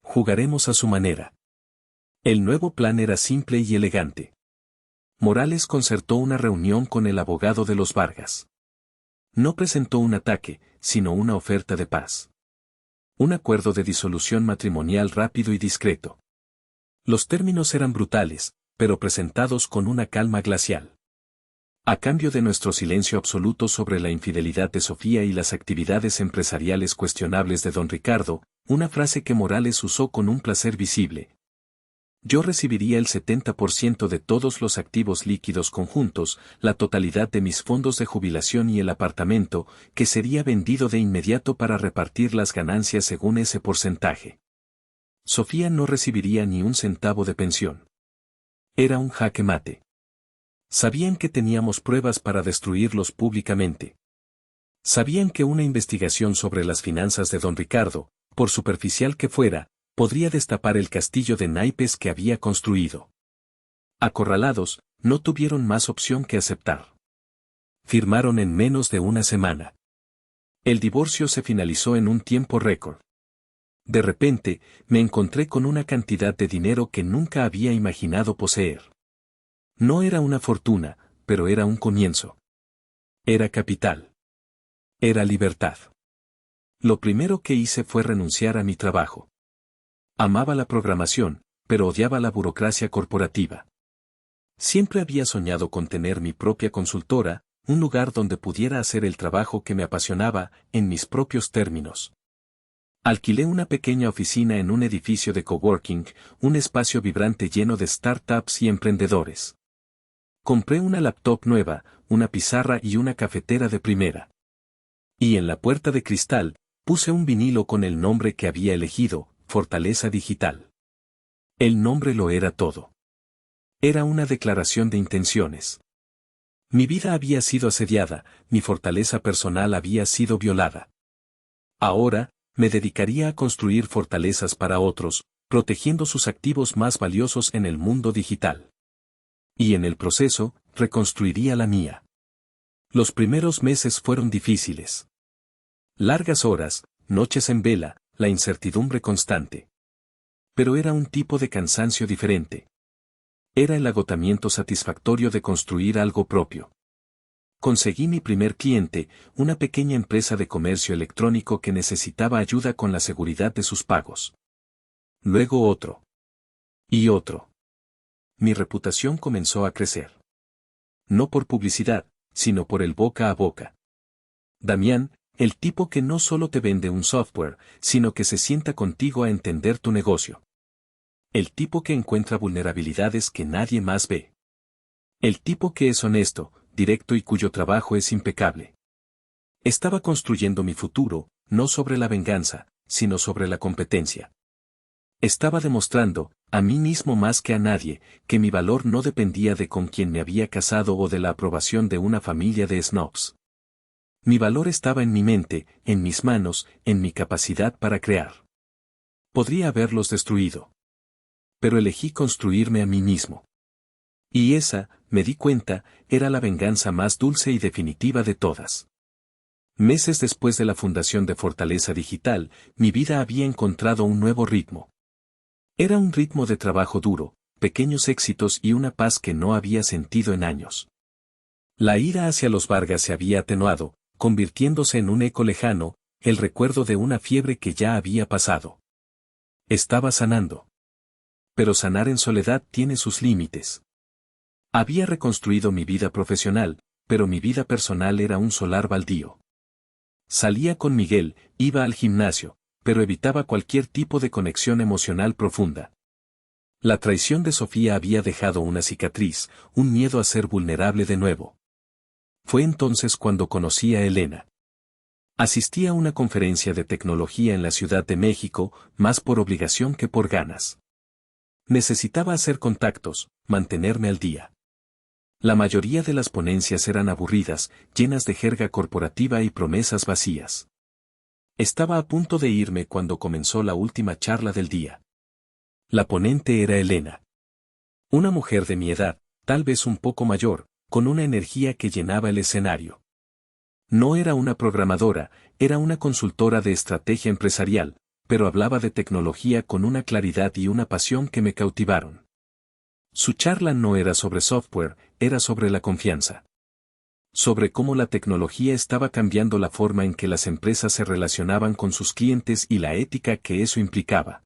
Jugaremos a su manera. El nuevo plan era simple y elegante. Morales concertó una reunión con el abogado de los Vargas. No presentó un ataque, sino una oferta de paz. Un acuerdo de disolución matrimonial rápido y discreto. Los términos eran brutales, pero presentados con una calma glacial. A cambio de nuestro silencio absoluto sobre la infidelidad de Sofía y las actividades empresariales cuestionables de don Ricardo, una frase que Morales usó con un placer visible. Yo recibiría el 70% de todos los activos líquidos conjuntos, la totalidad de mis fondos de jubilación y el apartamento, que sería vendido de inmediato para repartir las ganancias según ese porcentaje. Sofía no recibiría ni un centavo de pensión. Era un jaque mate. Sabían que teníamos pruebas para destruirlos públicamente. Sabían que una investigación sobre las finanzas de don Ricardo, por superficial que fuera, podría destapar el castillo de naipes que había construido. Acorralados, no tuvieron más opción que aceptar. Firmaron en menos de una semana. El divorcio se finalizó en un tiempo récord. De repente, me encontré con una cantidad de dinero que nunca había imaginado poseer. No era una fortuna, pero era un comienzo. Era capital. Era libertad. Lo primero que hice fue renunciar a mi trabajo. Amaba la programación, pero odiaba la burocracia corporativa. Siempre había soñado con tener mi propia consultora, un lugar donde pudiera hacer el trabajo que me apasionaba, en mis propios términos. Alquilé una pequeña oficina en un edificio de coworking, un espacio vibrante lleno de startups y emprendedores. Compré una laptop nueva, una pizarra y una cafetera de primera. Y en la puerta de cristal, puse un vinilo con el nombre que había elegido, Fortaleza Digital. El nombre lo era todo. Era una declaración de intenciones. Mi vida había sido asediada, mi fortaleza personal había sido violada. Ahora, me dedicaría a construir fortalezas para otros, protegiendo sus activos más valiosos en el mundo digital. Y en el proceso, reconstruiría la mía. Los primeros meses fueron difíciles. Largas horas, noches en vela, la incertidumbre constante. Pero era un tipo de cansancio diferente. Era el agotamiento satisfactorio de construir algo propio. Conseguí mi primer cliente, una pequeña empresa de comercio electrónico que necesitaba ayuda con la seguridad de sus pagos. Luego otro. Y otro. Mi reputación comenzó a crecer. No por publicidad, sino por el boca a boca. Damián, el tipo que no solo te vende un software, sino que se sienta contigo a entender tu negocio. El tipo que encuentra vulnerabilidades que nadie más ve. El tipo que es honesto, directo y cuyo trabajo es impecable. Estaba construyendo mi futuro, no sobre la venganza, sino sobre la competencia. Estaba demostrando, a mí mismo más que a nadie, que mi valor no dependía de con quién me había casado o de la aprobación de una familia de snobs. Mi valor estaba en mi mente, en mis manos, en mi capacidad para crear. Podría haberlos destruido. Pero elegí construirme a mí mismo. Y esa, me di cuenta, era la venganza más dulce y definitiva de todas. Meses después de la fundación de Fortaleza Digital, mi vida había encontrado un nuevo ritmo. Era un ritmo de trabajo duro, pequeños éxitos y una paz que no había sentido en años. La ira hacia los Vargas se había atenuado, convirtiéndose en un eco lejano, el recuerdo de una fiebre que ya había pasado. Estaba sanando. Pero sanar en soledad tiene sus límites. Había reconstruido mi vida profesional, pero mi vida personal era un solar baldío. Salía con Miguel, iba al gimnasio, pero evitaba cualquier tipo de conexión emocional profunda. La traición de Sofía había dejado una cicatriz, un miedo a ser vulnerable de nuevo. Fue entonces cuando conocí a Elena. Asistí a una conferencia de tecnología en la Ciudad de México, más por obligación que por ganas. Necesitaba hacer contactos, mantenerme al día. La mayoría de las ponencias eran aburridas, llenas de jerga corporativa y promesas vacías. Estaba a punto de irme cuando comenzó la última charla del día. La ponente era Elena. Una mujer de mi edad, tal vez un poco mayor, con una energía que llenaba el escenario. No era una programadora, era una consultora de estrategia empresarial, pero hablaba de tecnología con una claridad y una pasión que me cautivaron. Su charla no era sobre software, era sobre la confianza. Sobre cómo la tecnología estaba cambiando la forma en que las empresas se relacionaban con sus clientes y la ética que eso implicaba.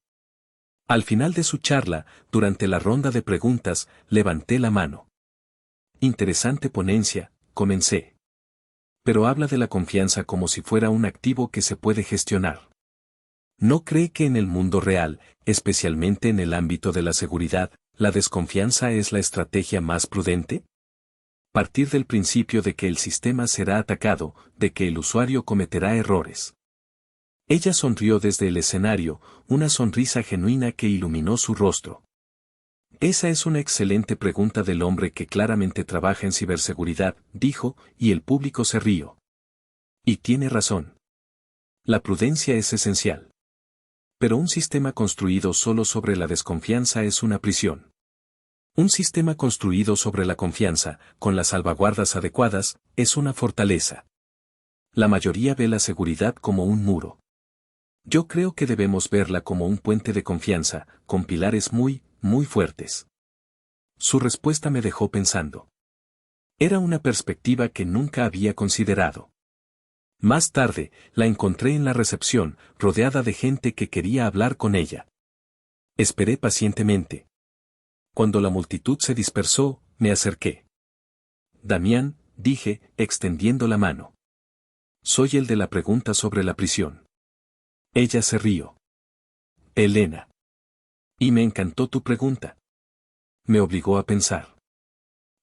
Al final de su charla, durante la ronda de preguntas, levanté la mano. Interesante ponencia, comencé. Pero habla de la confianza como si fuera un activo que se puede gestionar. ¿No cree que en el mundo real, especialmente en el ámbito de la seguridad, la desconfianza es la estrategia más prudente? Partir del principio de que el sistema será atacado, de que el usuario cometerá errores. Ella sonrió desde el escenario, una sonrisa genuina que iluminó su rostro. Esa es una excelente pregunta del hombre que claramente trabaja en ciberseguridad, dijo, y el público se rió. Y tiene razón. La prudencia es esencial. Pero un sistema construido solo sobre la desconfianza es una prisión. Un sistema construido sobre la confianza, con las salvaguardas adecuadas, es una fortaleza. La mayoría ve la seguridad como un muro. Yo creo que debemos verla como un puente de confianza, con pilares muy, muy fuertes. Su respuesta me dejó pensando. Era una perspectiva que nunca había considerado. Más tarde, la encontré en la recepción, rodeada de gente que quería hablar con ella. Esperé pacientemente. Cuando la multitud se dispersó, me acerqué. Damián, dije, extendiendo la mano. Soy el de la pregunta sobre la prisión. Ella se rió. Elena. Y me encantó tu pregunta. Me obligó a pensar.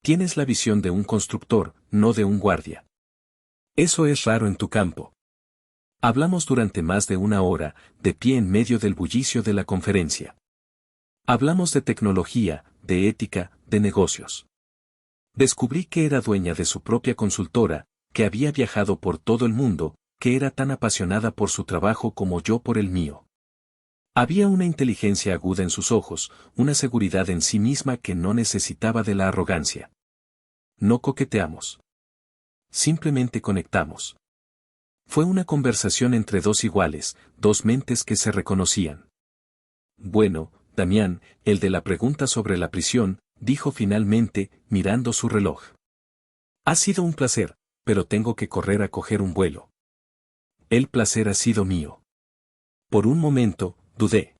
Tienes la visión de un constructor, no de un guardia. Eso es raro en tu campo. Hablamos durante más de una hora, de pie en medio del bullicio de la conferencia. Hablamos de tecnología, de ética, de negocios. Descubrí que era dueña de su propia consultora, que había viajado por todo el mundo, que era tan apasionada por su trabajo como yo por el mío. Había una inteligencia aguda en sus ojos, una seguridad en sí misma que no necesitaba de la arrogancia. No coqueteamos. Simplemente conectamos. Fue una conversación entre dos iguales, dos mentes que se reconocían. Bueno, Damián, el de la pregunta sobre la prisión, dijo finalmente, mirando su reloj. Ha sido un placer, pero tengo que correr a coger un vuelo. El placer ha sido mío. Por un momento, dudé.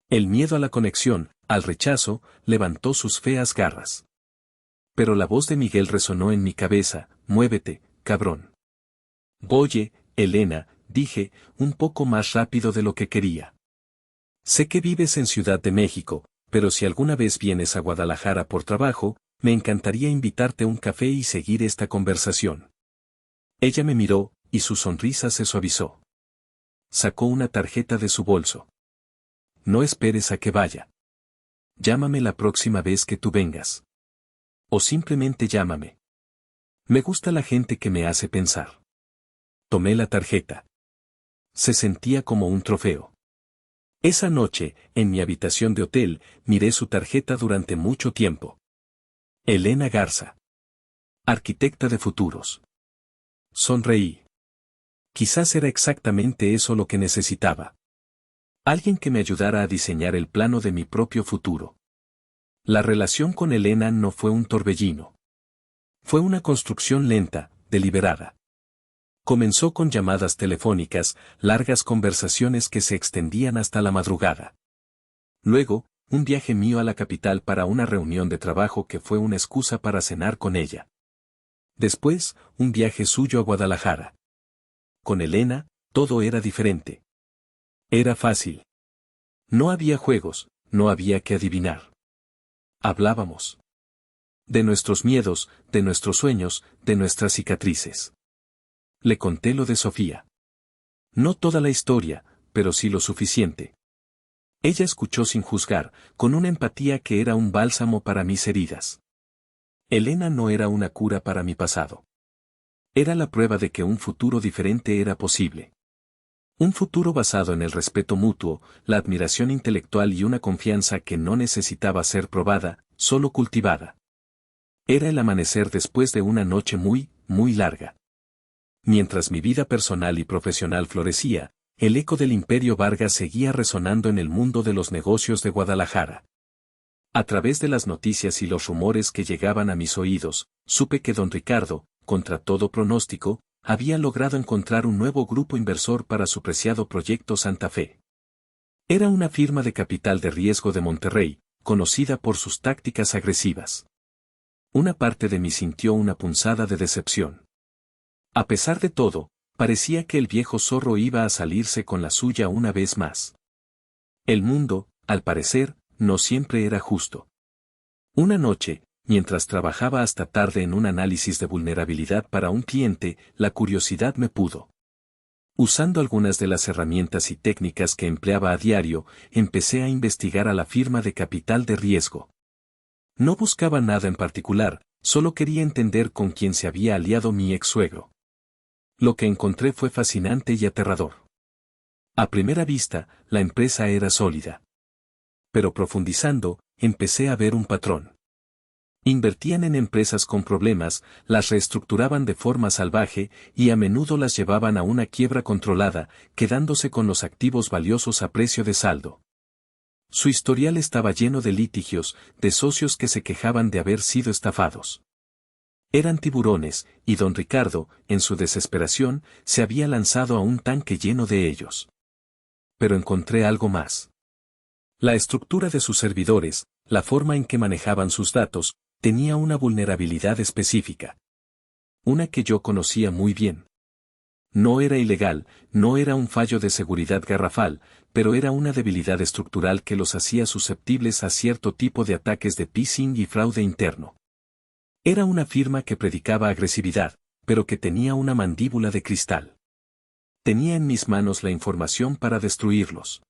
El miedo a la conexión, al rechazo, levantó sus feas garras. Pero la voz de Miguel resonó en mi cabeza, muévete, cabrón. Oye, Elena, dije, un poco más rápido de lo que quería. Sé que vives en Ciudad de México, pero si alguna vez vienes a Guadalajara por trabajo, Me encantaría invitarte a un café y seguir esta conversación. Ella me miró, y su sonrisa se suavizó. Sacó una tarjeta de su bolso. No esperes a que vaya. Llámame la próxima vez que tú vengas. O simplemente llámame. Me gusta la gente que me hace pensar. Tomé la tarjeta. Se sentía como un trofeo. Esa noche, en mi habitación de hotel, miré su tarjeta durante mucho tiempo. Elena Garza. Arquitecta de futuros. Sonreí. Quizás era exactamente eso lo que necesitaba. Alguien que me ayudara a diseñar el plano de mi propio futuro. La relación con Elena no fue un torbellino. Fue una construcción lenta, deliberada. Comenzó con llamadas telefónicas, largas conversaciones que se extendían hasta la madrugada. Luego, un viaje mío a la capital para una reunión de trabajo que fue una excusa para cenar con ella. Después, un viaje suyo a Guadalajara. Con Elena, todo era diferente. Era fácil. No había juegos, no había que adivinar. Hablábamos. De nuestros miedos, de nuestros sueños, de nuestras cicatrices. Le conté lo de Sofía. No toda la historia, pero sí lo suficiente. Ella escuchó sin juzgar, con una empatía que era un bálsamo para mis heridas. Elena no era una cura para mi pasado. Era la prueba de que un futuro diferente era posible. Un futuro basado en el respeto mutuo, la admiración intelectual y una confianza que no necesitaba ser probada, solo cultivada. Era el amanecer después de una noche muy, muy larga. Mientras mi vida personal y profesional florecía, el eco del Imperio Vargas seguía resonando en el mundo de los negocios de Guadalajara. A través de las noticias y los rumores que llegaban a mis oídos, supe que don Ricardo, contra todo pronóstico, había logrado encontrar un nuevo grupo inversor para su preciado proyecto Santa Fe. Era una firma de capital de riesgo de Monterrey, conocida por sus tácticas agresivas. Una parte de mí sintió una punzada de decepción. A pesar de todo, parecía que el viejo zorro iba a salirse con la suya una vez más. El mundo, al parecer, no siempre era justo. Una noche, mientras trabajaba hasta tarde en un análisis de vulnerabilidad para un cliente, la curiosidad me pudo. Usando algunas de las herramientas y técnicas que empleaba a diario, empecé a investigar a la firma de capital de riesgo. No buscaba nada en particular, solo quería entender con quién se había aliado mi ex-suegro. Lo que encontré fue fascinante y aterrador. A primera vista, la empresa era sólida. Pero profundizando, empecé a ver un patrón. Invertían en empresas con problemas, las reestructuraban de forma salvaje y a menudo las llevaban a una quiebra controlada, quedándose con los activos valiosos a precio de saldo. Su historial estaba lleno de litigios, de socios que se quejaban de haber sido estafados. Eran tiburones, y don Ricardo, en su desesperación, se había lanzado a un tanque lleno de ellos. Pero encontré algo más. La estructura de sus servidores, la forma en que manejaban sus datos, tenía una vulnerabilidad específica. Una que yo conocía muy bien. No era ilegal, no era un fallo de seguridad garrafal, pero era una debilidad estructural que los hacía susceptibles a cierto tipo de ataques de phishing y fraude interno. Era una firma que predicaba agresividad, pero que tenía una mandíbula de cristal. Tenía en mis manos la información para destruirlos.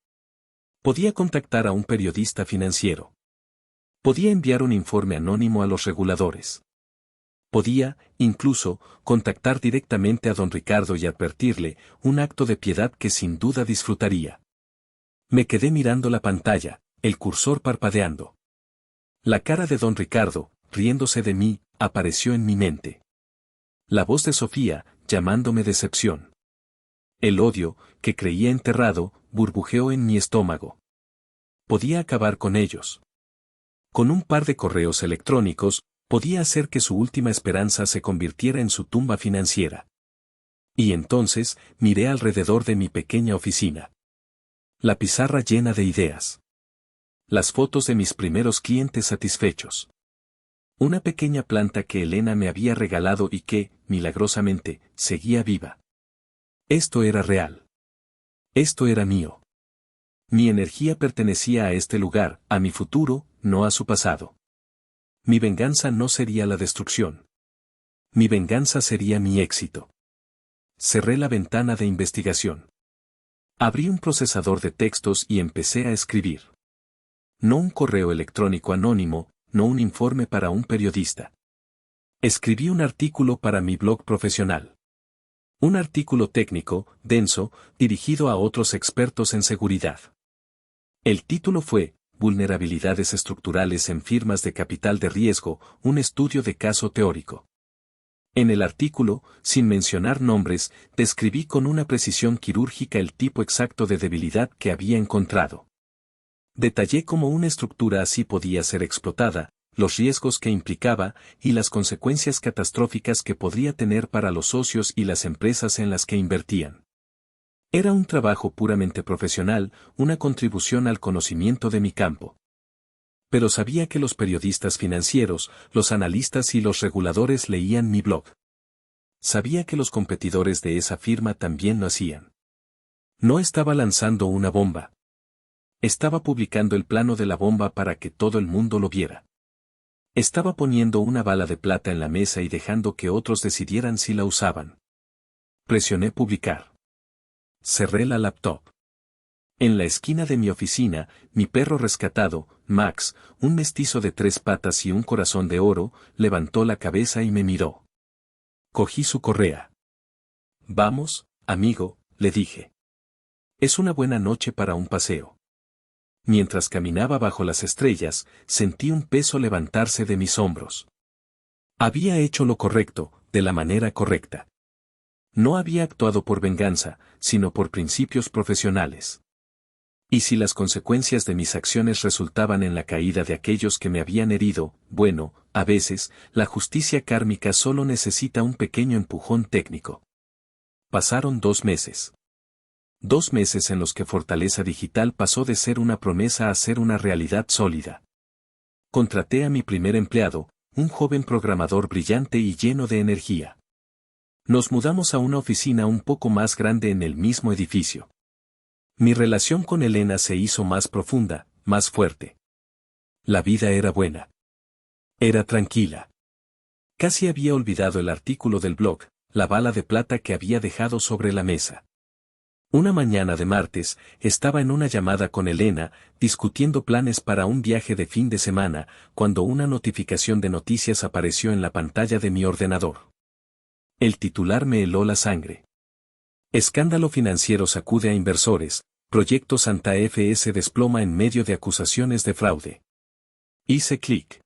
Podía contactar a un periodista financiero. Podía enviar un informe anónimo a los reguladores. Podía, incluso, contactar directamente a don Ricardo y advertirle un acto de piedad que sin duda disfrutaría. Me quedé mirando la pantalla, el cursor parpadeando. La cara de don Ricardo, riéndose de mí, apareció en mi mente. La voz de Sofía, llamándome decepción. El odio, que creía enterrado, burbujeó en mi estómago. Podía acabar con ellos. Con un par de correos electrónicos, podía hacer que su última esperanza se convirtiera en su tumba financiera. Y entonces, miré alrededor de mi pequeña oficina. La pizarra llena de ideas. Las fotos de mis primeros clientes satisfechos. Una pequeña planta que Elena me había regalado y que, milagrosamente, seguía viva. Esto era real. Esto era mío. Mi energía pertenecía a este lugar, a mi futuro, no a su pasado. Mi venganza no sería la destrucción. Mi venganza sería mi éxito. Cerré la ventana de investigación. Abrí un procesador de textos y empecé a escribir. No un correo electrónico anónimo, no un informe para un periodista. Escribí un artículo para mi blog profesional. Un artículo técnico, denso, dirigido a otros expertos en seguridad. El título fue, Vulnerabilidades estructurales en firmas de capital de riesgo, un estudio de caso teórico. En el artículo, sin mencionar nombres, describí con una precisión quirúrgica el tipo exacto de debilidad que había encontrado. Detallé cómo una estructura así podía ser explotada, los riesgos que implicaba y las consecuencias catastróficas que podría tener para los socios y las empresas en las que invertían. Era un trabajo puramente profesional, una contribución al conocimiento de mi campo. Pero sabía que los periodistas financieros, los analistas y los reguladores leían mi blog. Sabía que los competidores de esa firma también lo hacían. No estaba lanzando una bomba. Estaba publicando el plano de la bomba para que todo el mundo lo viera. Estaba poniendo una bala de plata en la mesa y dejando que otros decidieran si la usaban. Presioné publicar. Cerré la laptop. En la esquina de mi oficina, mi perro rescatado, Max, un mestizo de 3 patas y un corazón de oro, levantó la cabeza y me miró. Cogí su correa. Vamos, amigo, le dije. Es una buena noche para un paseo. Mientras caminaba bajo las estrellas, sentí un peso levantarse de mis hombros. Había hecho lo correcto, de la manera correcta. No había actuado por venganza, sino por principios profesionales. Y si las consecuencias de mis acciones resultaban en la caída de aquellos que me habían herido, bueno, a veces, la justicia kármica solo necesita un pequeño empujón técnico. Pasaron 2 meses. 2 meses en los que Fortaleza Digital pasó de ser una promesa a ser una realidad sólida. Contraté a mi primer empleado, un joven programador brillante y lleno de energía. Nos mudamos a una oficina un poco más grande en el mismo edificio. Mi relación con Elena se hizo más profunda, más fuerte. La vida era buena. Era tranquila. Casi había olvidado el artículo del blog, la bala de plata que había dejado sobre la mesa. Una mañana de martes, estaba en una llamada con Elena, discutiendo planes para un viaje de fin de semana, cuando una notificación de noticias apareció en la pantalla de mi ordenador. El titular me heló la sangre. Escándalo financiero sacude a inversores, Proyecto Santa Fe se desploma en medio de acusaciones de fraude. Hice clic.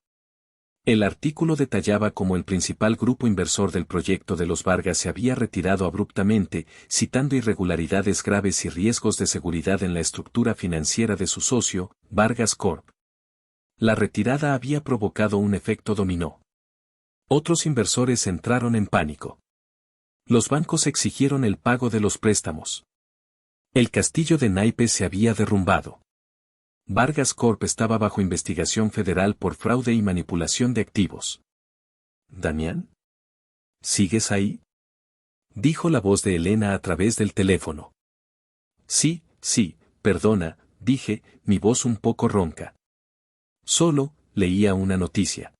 El artículo detallaba cómo el principal grupo inversor del proyecto de los Vargas se había retirado abruptamente, citando irregularidades graves y riesgos de seguridad en la estructura financiera de su socio, Vargas Corp. La retirada había provocado un efecto dominó. Otros inversores entraron en pánico. Los bancos exigieron el pago de los préstamos. El castillo de naipes se había derrumbado. Vargas Corp estaba bajo investigación federal por fraude y manipulación de activos. ¿Damián? ¿Sigues ahí? Dijo la voz de Elena a través del teléfono. Sí, perdona, dije, mi voz un poco ronca. Solo, leía una noticia.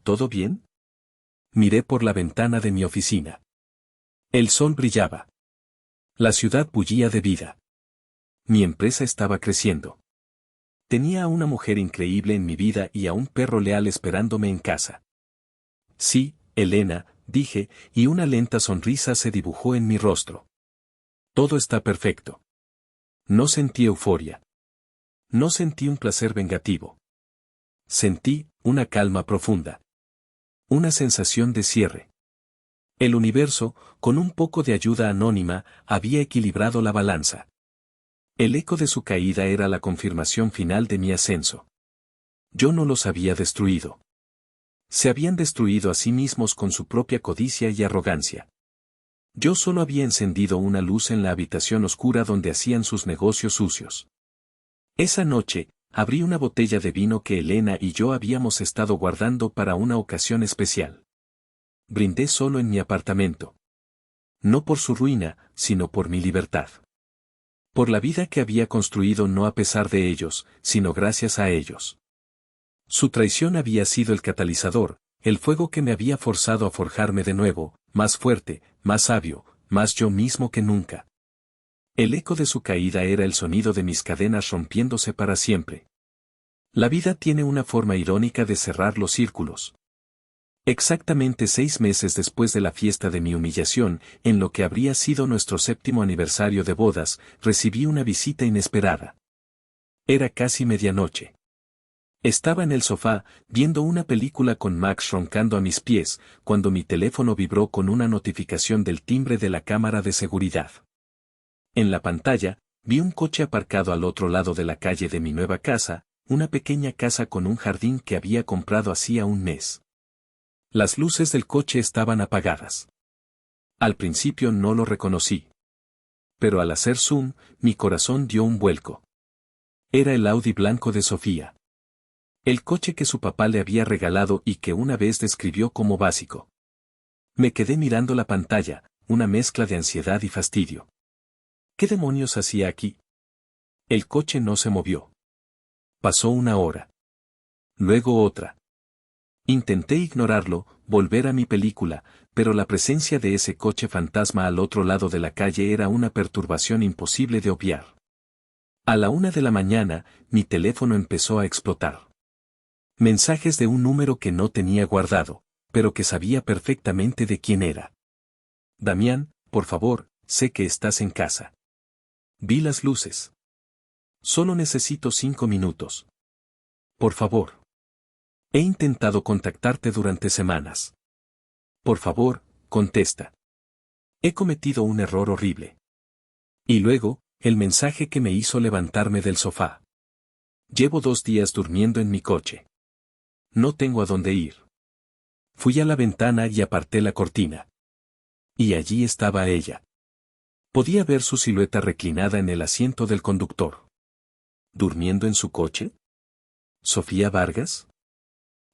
¿Todo bien? Miré por la ventana de mi oficina. El sol brillaba. La ciudad bullía de vida. Mi empresa estaba creciendo. Tenía a una mujer increíble en mi vida y a un perro leal esperándome en casa. Sí, Elena, dije, y una lenta sonrisa se dibujó en mi rostro. Todo está perfecto. No sentí euforia. No sentí un placer vengativo. Sentí una calma profunda. Una sensación de cierre. El universo, con un poco de ayuda anónima, había equilibrado la balanza. El eco de su caída era la confirmación final de mi ascenso. Yo no los había destruido. Se habían destruido a sí mismos con su propia codicia y arrogancia. Yo solo había encendido una luz en la habitación oscura donde hacían sus negocios sucios. Esa noche, abrí una botella de vino que Elena y yo habíamos estado guardando para una ocasión especial. Brindé solo en mi apartamento. No por su ruina, sino por mi libertad. Por la vida que había construido no a pesar de ellos, sino gracias a ellos. Su traición había sido el catalizador, el fuego que me había forzado a forjarme de nuevo, más fuerte, más sabio, más yo mismo que nunca. El eco de su caída era el sonido de mis cadenas rompiéndose para siempre. La vida tiene una forma irónica de cerrar los círculos. Exactamente 6 meses después de la fiesta de mi humillación, en lo que habría sido nuestro 7º aniversario de bodas, recibí una visita inesperada. Era casi medianoche. Estaba en el sofá, viendo una película con Max roncando a mis pies, cuando mi teléfono vibró con una notificación del timbre de la cámara de seguridad. En la pantalla, vi un coche aparcado al otro lado de la calle de mi nueva casa, una pequeña casa con un jardín que había comprado hacía un mes. Las luces del coche estaban apagadas. Al principio no lo reconocí. Pero al hacer zoom, mi corazón dio un vuelco. Era el Audi blanco de Sofía. El coche que su papá le había regalado y que una vez describió como básico. Me quedé mirando la pantalla, una mezcla de ansiedad y fastidio. ¿Qué demonios hacía aquí? El coche no se movió. Pasó una hora. Luego otra. Intenté ignorarlo, volver a mi película, pero la presencia de ese coche fantasma al otro lado de la calle era una perturbación imposible de obviar. A la 1 de la mañana, mi teléfono empezó a explotar. Mensajes de un número que no tenía guardado, pero que sabía perfectamente de quién era. Damián, por favor, sé que estás en casa. Vi las luces. Solo necesito 5 minutos. Por favor. He intentado contactarte durante semanas. Por favor, contesta. He cometido un error horrible. Y luego, el mensaje que me hizo levantarme del sofá. Llevo 2 días durmiendo en mi coche. No tengo a dónde ir. Fui a la ventana y aparté la cortina. Y allí estaba ella. Podía ver su silueta reclinada en el asiento del conductor. ¿Durmiendo en su coche? ¿Sofía Vargas?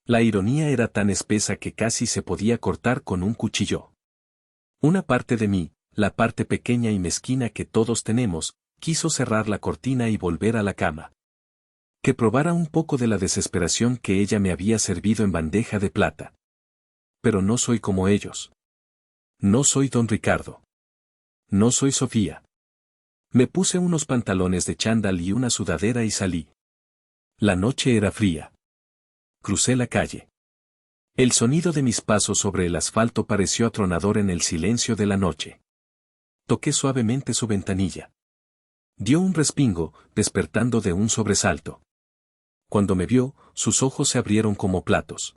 La ironía era tan espesa que casi se podía cortar con un cuchillo. Una parte de mí, la parte pequeña y mezquina que todos tenemos, quiso cerrar la cortina y volver a la cama. Que probara un poco de la desesperación que ella me había servido en bandeja de plata. Pero no soy como ellos. No soy don Ricardo. No soy Sofía. Me puse unos pantalones de chándal y una sudadera y salí. La noche era fría. Crucé la calle. El sonido de mis pasos sobre el asfalto pareció atronador en el silencio de la noche. Toqué suavemente su ventanilla. Dio un respingo, despertando de un sobresalto. Cuando me vio, sus ojos se abrieron como platos.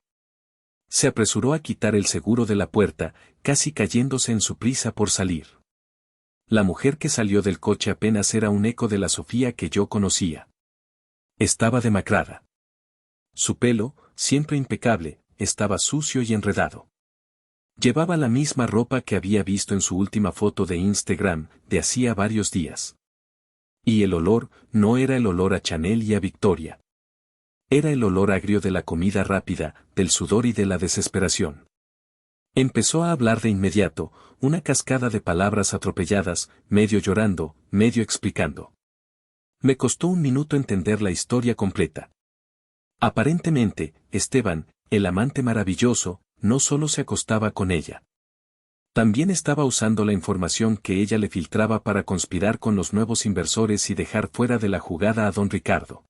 Se apresuró a quitar el seguro de la puerta, casi cayéndose en su prisa por salir. La mujer que salió del coche apenas era un eco de la Sofía que yo conocía. Estaba demacrada. Su pelo, siempre impecable, estaba sucio y enredado. Llevaba la misma ropa que había visto en su última foto de Instagram, de hacía varios días. Y el olor, no era el olor a Chanel y a Victoria. Era el olor agrio de la comida rápida, del sudor y de la desesperación. Empezó a hablar de inmediato, una cascada de palabras atropelladas, medio llorando, medio explicando. Me costó un minuto entender la historia completa. Aparentemente, Esteban, el amante maravilloso, no solo se acostaba con ella. También estaba usando la información que ella le filtraba para conspirar con los nuevos inversores y dejar fuera de la jugada a don Ricardo.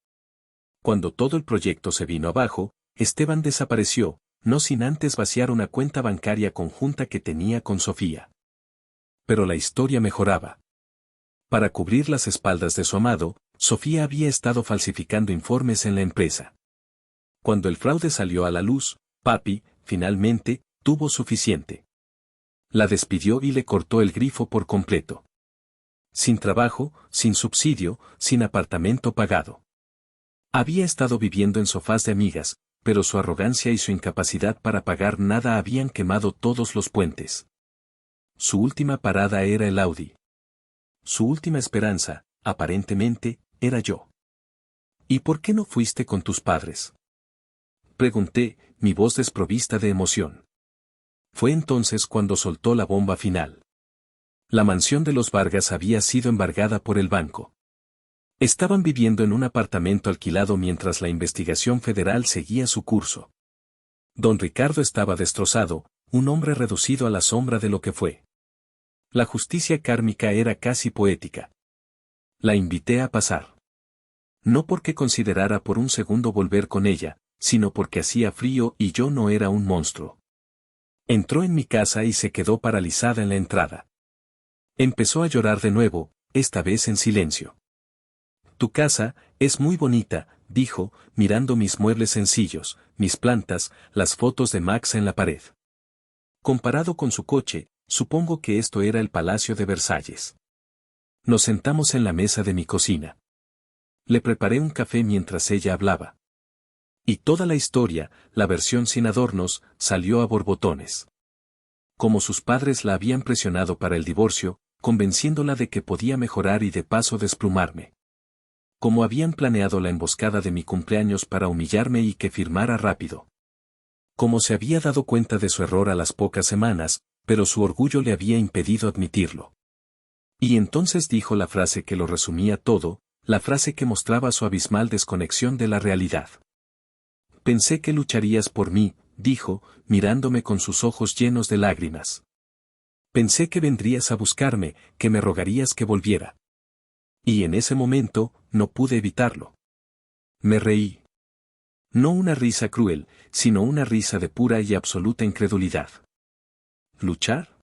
Cuando todo el proyecto se vino abajo, Esteban desapareció, no sin antes vaciar una cuenta bancaria conjunta que tenía con Sofía. Pero la historia mejoraba. Para cubrir las espaldas de su amado, Sofía había estado falsificando informes en la empresa. Cuando el fraude salió a la luz, papi, finalmente, tuvo suficiente. La despidió y le cortó el grifo por completo. Sin trabajo, sin subsidio, sin apartamento pagado. Había estado viviendo en sofás de amigas, pero su arrogancia y su incapacidad para pagar nada habían quemado todos los puentes. Su última parada era el Audi. Su última esperanza, aparentemente, era yo. ¿Y por qué no fuiste con tus padres? Pregunté, mi voz desprovista de emoción. Fue entonces cuando soltó la bomba final. La mansión de los Vargas había sido embargada por el banco. Estaban viviendo en un apartamento alquilado mientras la investigación federal seguía su curso. Don Ricardo estaba destrozado, un hombre reducido a la sombra de lo que fue. La justicia kármica era casi poética. La invité a pasar. No porque considerara por un segundo volver con ella, sino porque hacía frío y yo no era un monstruo. Entró en mi casa y se quedó paralizada en la entrada. Empezó a llorar de nuevo, esta vez en silencio. Tu casa es muy bonita, dijo, mirando mis muebles sencillos, mis plantas, las fotos de Max en la pared. Comparado con su coche, supongo que esto era el Palacio de Versalles. Nos sentamos en la mesa de mi cocina. Le preparé un café mientras ella hablaba. Y toda la historia, la versión sin adornos, salió a borbotones. Como sus padres la habían presionado para el divorcio, convenciéndola de que podía mejorar y de paso desplumarme. Como habían planeado la emboscada de mi cumpleaños para humillarme y que firmara rápido. Como se había dado cuenta de su error a las pocas semanas, pero su orgullo le había impedido admitirlo. Y entonces dijo la frase que lo resumía todo, la frase que mostraba su abismal desconexión de la realidad. Pensé que lucharías por mí, dijo, mirándome con sus ojos llenos de lágrimas. Pensé que vendrías a buscarme, que me rogarías que volviera. Y en ese momento, no pude evitarlo. Me reí. No una risa cruel, sino una risa de pura y absoluta incredulidad. ¿Luchar?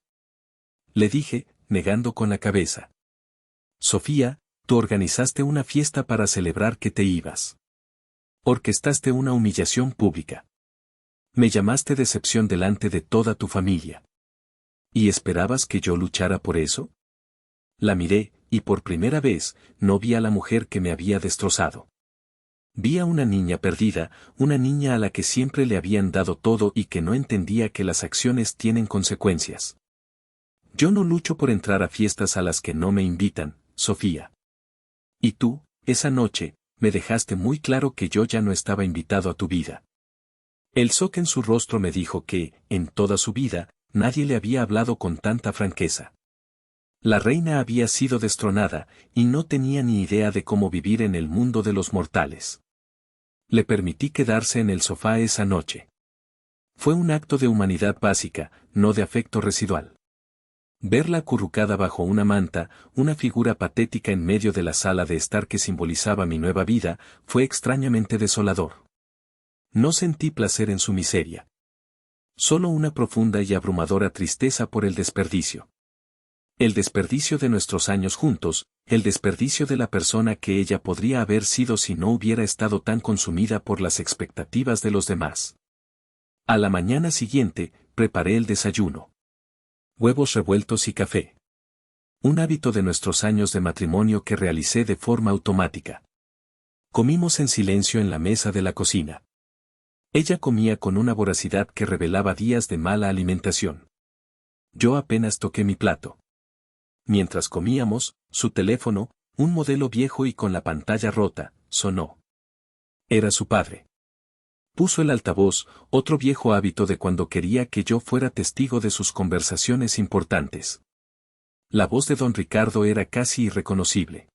Le dije, negando con la cabeza. Sofía, tú organizaste una fiesta para celebrar que te ibas. Orquestaste una humillación pública. Me llamaste decepción delante de toda tu familia. ¿Y esperabas que yo luchara por eso? La miré, y por primera vez, no vi a la mujer que me había destrozado. Vi a una niña perdida, una niña a la que siempre le habían dado todo y que no entendía que las acciones tienen consecuencias. Yo no lucho por entrar a fiestas a las que no me invitan, Sofía. Y tú, esa noche, me dejaste muy claro que yo ya no estaba invitado a tu vida. El shock en su rostro me dijo que, en toda su vida, nadie le había hablado con tanta franqueza. La reina había sido destronada, y no tenía ni idea de cómo vivir en el mundo de los mortales. Le permití quedarse en el sofá esa noche. Fue un acto de humanidad básica, no de afecto residual. Verla acurrucada bajo una manta, una figura patética en medio de la sala de estar que simbolizaba mi nueva vida, fue extrañamente desolador. No sentí placer en su miseria. Solo una profunda y abrumadora tristeza por el desperdicio. El desperdicio de nuestros años juntos, el desperdicio de la persona que ella podría haber sido si no hubiera estado tan consumida por las expectativas de los demás. A la mañana siguiente, preparé el desayuno. Huevos revueltos y café. Un hábito de nuestros años de matrimonio que realicé de forma automática. Comimos en silencio en la mesa de la cocina. Ella comía con una voracidad que revelaba días de mala alimentación. Yo apenas toqué mi plato. Mientras comíamos, su teléfono, un modelo viejo y con la pantalla rota, sonó. Era su padre. Puso el altavoz, otro viejo hábito de cuando quería que yo fuera testigo de sus conversaciones importantes. La voz de don Ricardo era casi irreconocible.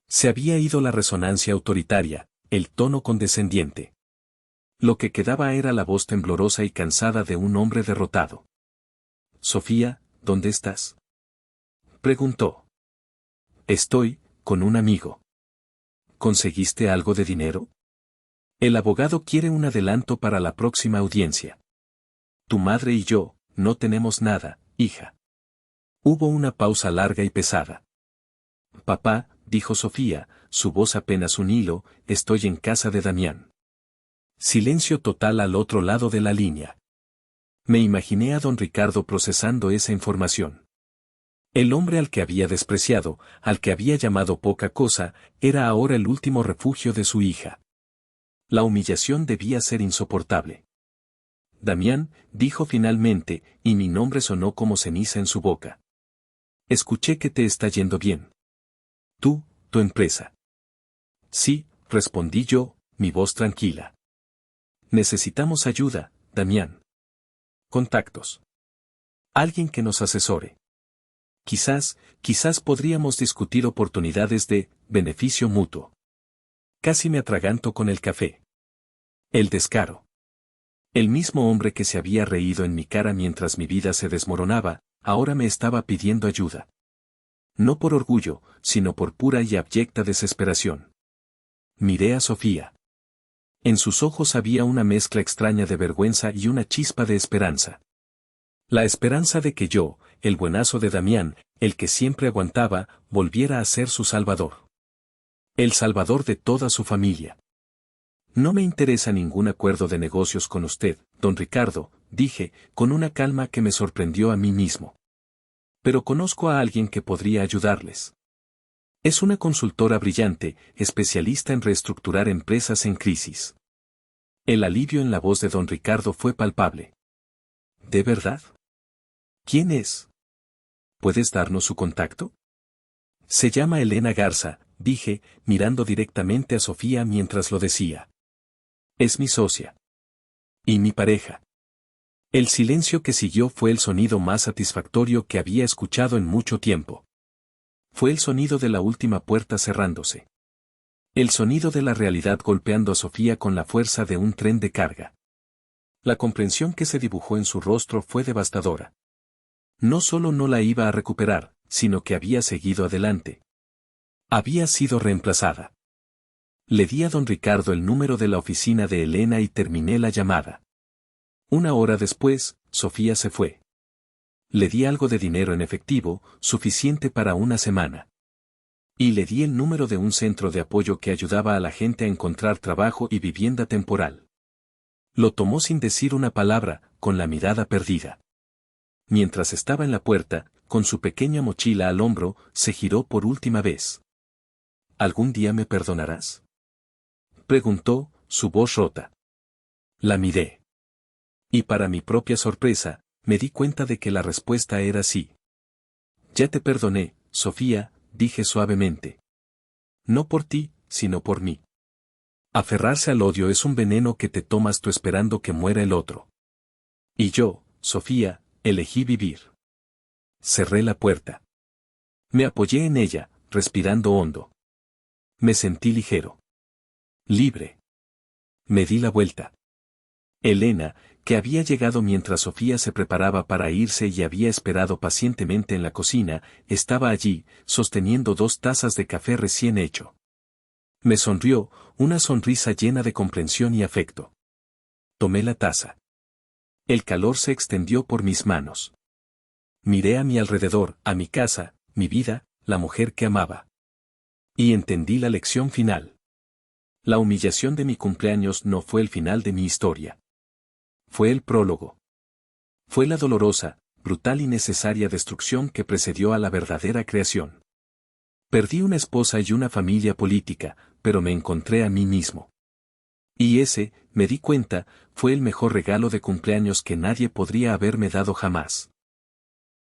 Se había ido la resonancia autoritaria, el tono condescendiente. Lo que quedaba era la voz temblorosa y cansada de un hombre derrotado. Sofía, ¿dónde estás? Preguntó. Estoy, con un amigo. ¿Conseguiste algo de dinero? El abogado quiere un adelanto para la próxima audiencia. Tu madre y yo, no tenemos nada, hija. Hubo una pausa larga y pesada. Papá, dijo Sofía, su voz apenas un hilo, estoy en casa de Damián. Silencio total al otro lado de la línea. Me imaginé a don Ricardo procesando esa información. El hombre al que había despreciado, al que había llamado poca cosa, era ahora el último refugio de su hija. La humillación debía ser insoportable. Damián, dijo finalmente, y mi nombre sonó como ceniza en su boca. Escuché que te está yendo bien. Tú, tu empresa. Sí, respondí yo, mi voz tranquila. Necesitamos ayuda, Damián. Contactos. Alguien que nos asesore. Quizás podríamos discutir oportunidades de beneficio mutuo. Casi me atraganto con el café. El descaro. El mismo hombre que se había reído en mi cara mientras mi vida se desmoronaba, ahora me estaba pidiendo ayuda. No por orgullo, sino por pura y abyecta desesperación. Miré a Sofía. En sus ojos había una mezcla extraña de vergüenza y una chispa de esperanza. La esperanza de que yo, el buenazo de Damián, el que siempre aguantaba, volviera a ser su salvador. El salvador de toda su familia. No me interesa ningún acuerdo de negocios con usted, don Ricardo, dije, con una calma que me sorprendió a mí mismo. Pero conozco a alguien que podría ayudarles. Es una consultora brillante, especialista en reestructurar empresas en crisis. El alivio en la voz de don Ricardo fue palpable. ¿De verdad? ¿Quién es? ¿Puedes darnos su contacto? Se llama Elena Garza, dije, mirando directamente a Sofía mientras lo decía. Es mi socia. Y mi pareja. El silencio que siguió fue el sonido más satisfactorio que había escuchado en mucho tiempo. Fue el sonido de la última puerta cerrándose. El sonido de la realidad golpeando a Sofía con la fuerza de un tren de carga. La comprensión que se dibujó en su rostro fue devastadora. No solo no la iba a recuperar, sino que había seguido adelante. Había sido reemplazada. Le di a don Ricardo el número de la oficina de Elena y terminé la llamada. Una hora después, Sofía se fue. Le di algo de dinero en efectivo, suficiente para una semana. Y le di el número de un centro de apoyo que ayudaba a la gente a encontrar trabajo y vivienda temporal. Lo tomó sin decir una palabra, con la mirada perdida. Mientras estaba en la puerta, con su pequeña mochila al hombro, se giró por última vez. ¿Algún día me perdonarás?, preguntó, su voz rota. La miré. Y para mi propia sorpresa, me di cuenta de que la respuesta era sí. Ya te perdoné, Sofía, dije suavemente. No por ti, sino por mí. Aferrarse al odio es un veneno que te tomas tú esperando que muera el otro. Y yo, Sofía, elegí vivir. Cerré la puerta. Me apoyé en ella, respirando hondo. Me sentí ligero. Libre. Me di la vuelta. Elena, que había llegado mientras Sofía se preparaba para irse y había esperado pacientemente en la cocina, estaba allí, sosteniendo 2 tazas de café recién hecho. Me sonrió, una sonrisa llena de comprensión y afecto. Tomé la taza. El calor se extendió por mis manos. Miré a mi alrededor, a mi casa, mi vida, la mujer que amaba. Y entendí la lección final. La humillación de mi cumpleaños no fue el final de mi historia. Fue el prólogo. Fue la dolorosa, brutal y necesaria destrucción que precedió a la verdadera creación. Perdí una esposa y una familia política, pero me encontré a mí mismo. Y ese, me di cuenta, fue el mejor regalo de cumpleaños que nadie podría haberme dado jamás.